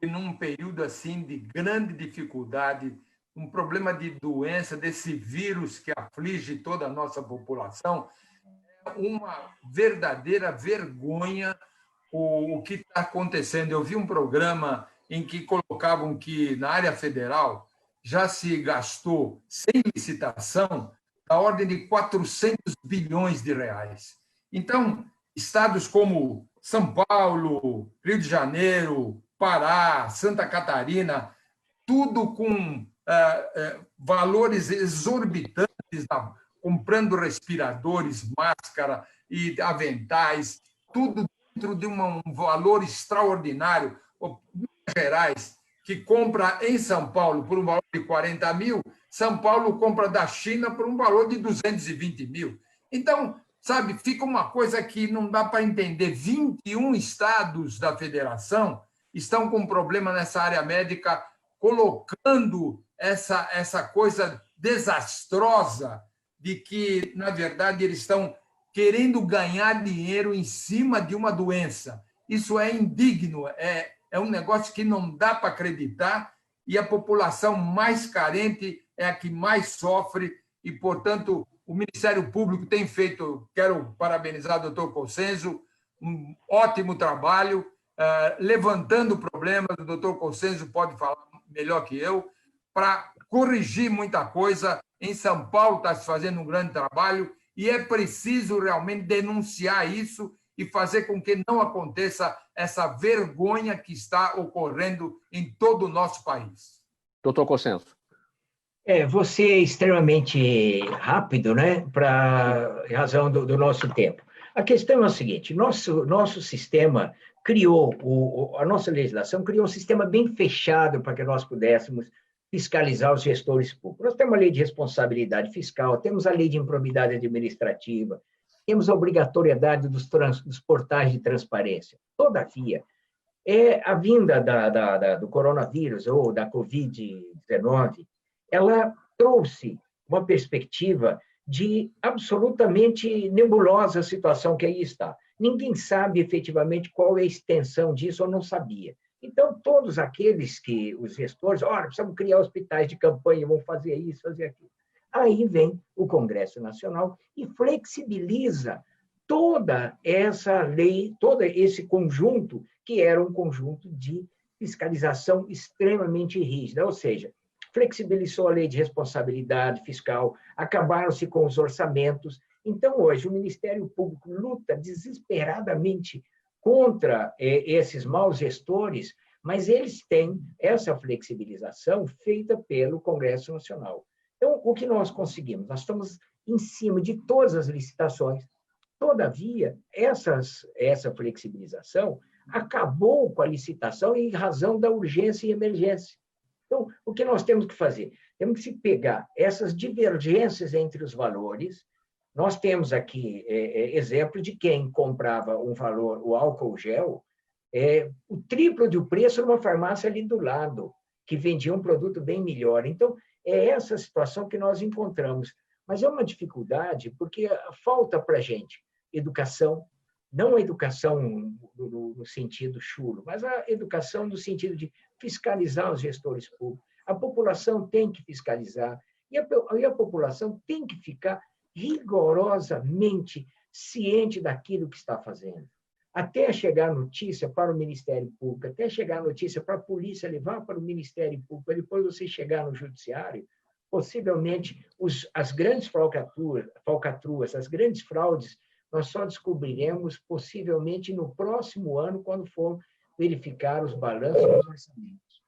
e num período assim de grande dificuldade, um problema de doença, desse vírus que aflige toda a nossa população, é uma verdadeira vergonha o que está acontecendo. Eu vi um programa em que colocavam que na área federal já se gastou, sem licitação, da ordem de 400 bilhões de reais. Então, estados como São Paulo, Rio de Janeiro, Pará, Santa Catarina, tudo com valores exorbitantes, comprando respiradores, máscara e aventais, tudo dentro de um valor extraordinário. Minas Gerais, que compra em São Paulo por um valor de 40 mil, São Paulo compra da China por um valor de 220 mil. Então, sabe, fica uma coisa que não dá para entender. 21 estados da federação estão com problema nessa área médica, colocando essa coisa desastrosa de que, na verdade, eles estão querendo ganhar dinheiro em cima de uma doença. Isso é indigno, é um negócio que não dá para acreditar, e a população mais carente é a que mais sofre, e, portanto, o Ministério Público tem feito, quero parabenizar o doutor Cossenzo, um ótimo trabalho, levantando problemas, o doutor Cossenzo pode falar melhor que eu, para corrigir muita coisa. Em São Paulo está se fazendo um grande trabalho, e é preciso realmente denunciar isso e fazer com que não aconteça essa vergonha que está ocorrendo em todo o nosso país. Doutor Cossenzo. Você é extremamente rápido, né, para razão do nosso tempo. A questão é a seguinte: nosso sistema criou, a nossa legislação criou um sistema bem fechado para que nós pudéssemos fiscalizar os gestores públicos. Nós temos a lei de responsabilidade fiscal, temos a lei de improbidade administrativa, temos a obrigatoriedade dos portais de transparência. Todavia, a vinda do coronavírus ou da Covid-19, ela trouxe uma perspectiva de absolutamente nebulosa situação que aí está. Ninguém sabe efetivamente qual é a extensão disso, ou não sabia. Então, todos aqueles os gestores, precisamos criar hospitais de campanha, vão fazer isso, fazer aquilo. Aí vem o Congresso Nacional e flexibiliza toda essa lei, todo esse conjunto, que era um conjunto de fiscalização extremamente rígida, ou seja, flexibilizou a lei de responsabilidade fiscal, acabaram-se com os orçamentos. Então, hoje, o Ministério Público luta desesperadamente contra esses maus gestores, mas eles têm essa flexibilização feita pelo Congresso Nacional. Então, o que nós conseguimos? Nós estamos em cima de todas as licitações. Todavia, essa flexibilização acabou com a licitação em razão da urgência e emergência. Então, o que nós temos que fazer? Temos que pegar essas divergências entre os valores. Nós temos aqui exemplo de quem comprava um valor, o álcool gel, o triplo do preço numa farmácia ali do lado, que vendia um produto bem melhor. Então, é essa situação que nós encontramos. Mas é uma dificuldade, porque falta para a gente educação, não a educação no sentido chulo, mas a educação no sentido de fiscalizar os gestores públicos. A população tem que fiscalizar, e a população tem que ficar rigorosamente ciente daquilo que está fazendo. Até chegar notícia para o Ministério Público, até chegar notícia para a polícia levar para o Ministério Público, depois você chegar no Judiciário, possivelmente as grandes falcatruas, as grandes fraudes, nós só descobriremos possivelmente no próximo ano, quando for verificar os balanços e os orçamentos.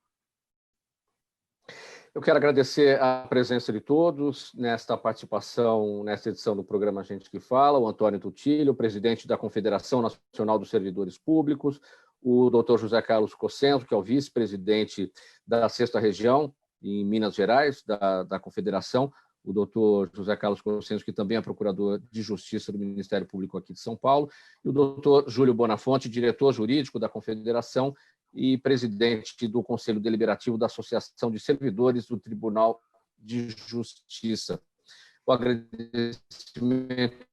Eu quero agradecer a presença de todos nesta participação, nesta edição do programa Gente que Fala, o Antônio Tutilho, presidente da Confederação Nacional dos Servidores Públicos, o doutor José Carlos Cossenzo, que é o vice-presidente da 6ª Região, em Minas Gerais, da Confederação, o doutor José Carlos Cossenzo, que também é procurador de Justiça do Ministério Público aqui de São Paulo, e o doutor Júlio Bonafonte, diretor jurídico da Confederação e presidente do Conselho Deliberativo da Associação de Servidores do Tribunal de Justiça. O agradecimento,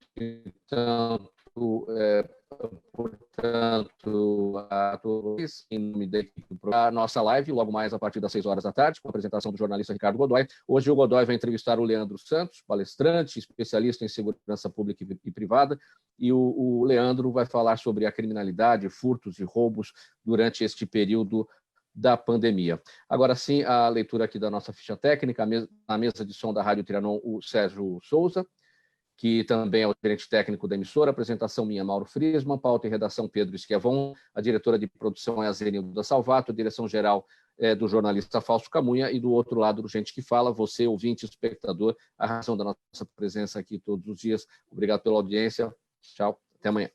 portanto, a todos, em nome da equipe do programa. A nossa live, logo mais a partir das 6h, com a apresentação do jornalista Ricardo Godoy. Hoje o Godoy vai entrevistar o Leandro Santos, palestrante, especialista em segurança pública e privada, e o Leandro vai falar sobre a criminalidade, furtos e roubos durante este período da pandemia. Agora sim, a leitura aqui da nossa ficha técnica, na mesa de som da Rádio Trianon, o Sérgio Souza, que também é o gerente técnico da emissora, apresentação minha, Mauro Friesman, pauta e redação Pedro Esquiavon, a diretora de produção é a Zenilda Salvato, a direção-geral é do jornalista Fausto Camunha, e do outro lado, do Gente que Fala, você, ouvinte, espectador, a razão da nossa presença aqui todos os dias. Obrigado pela audiência, tchau, até amanhã.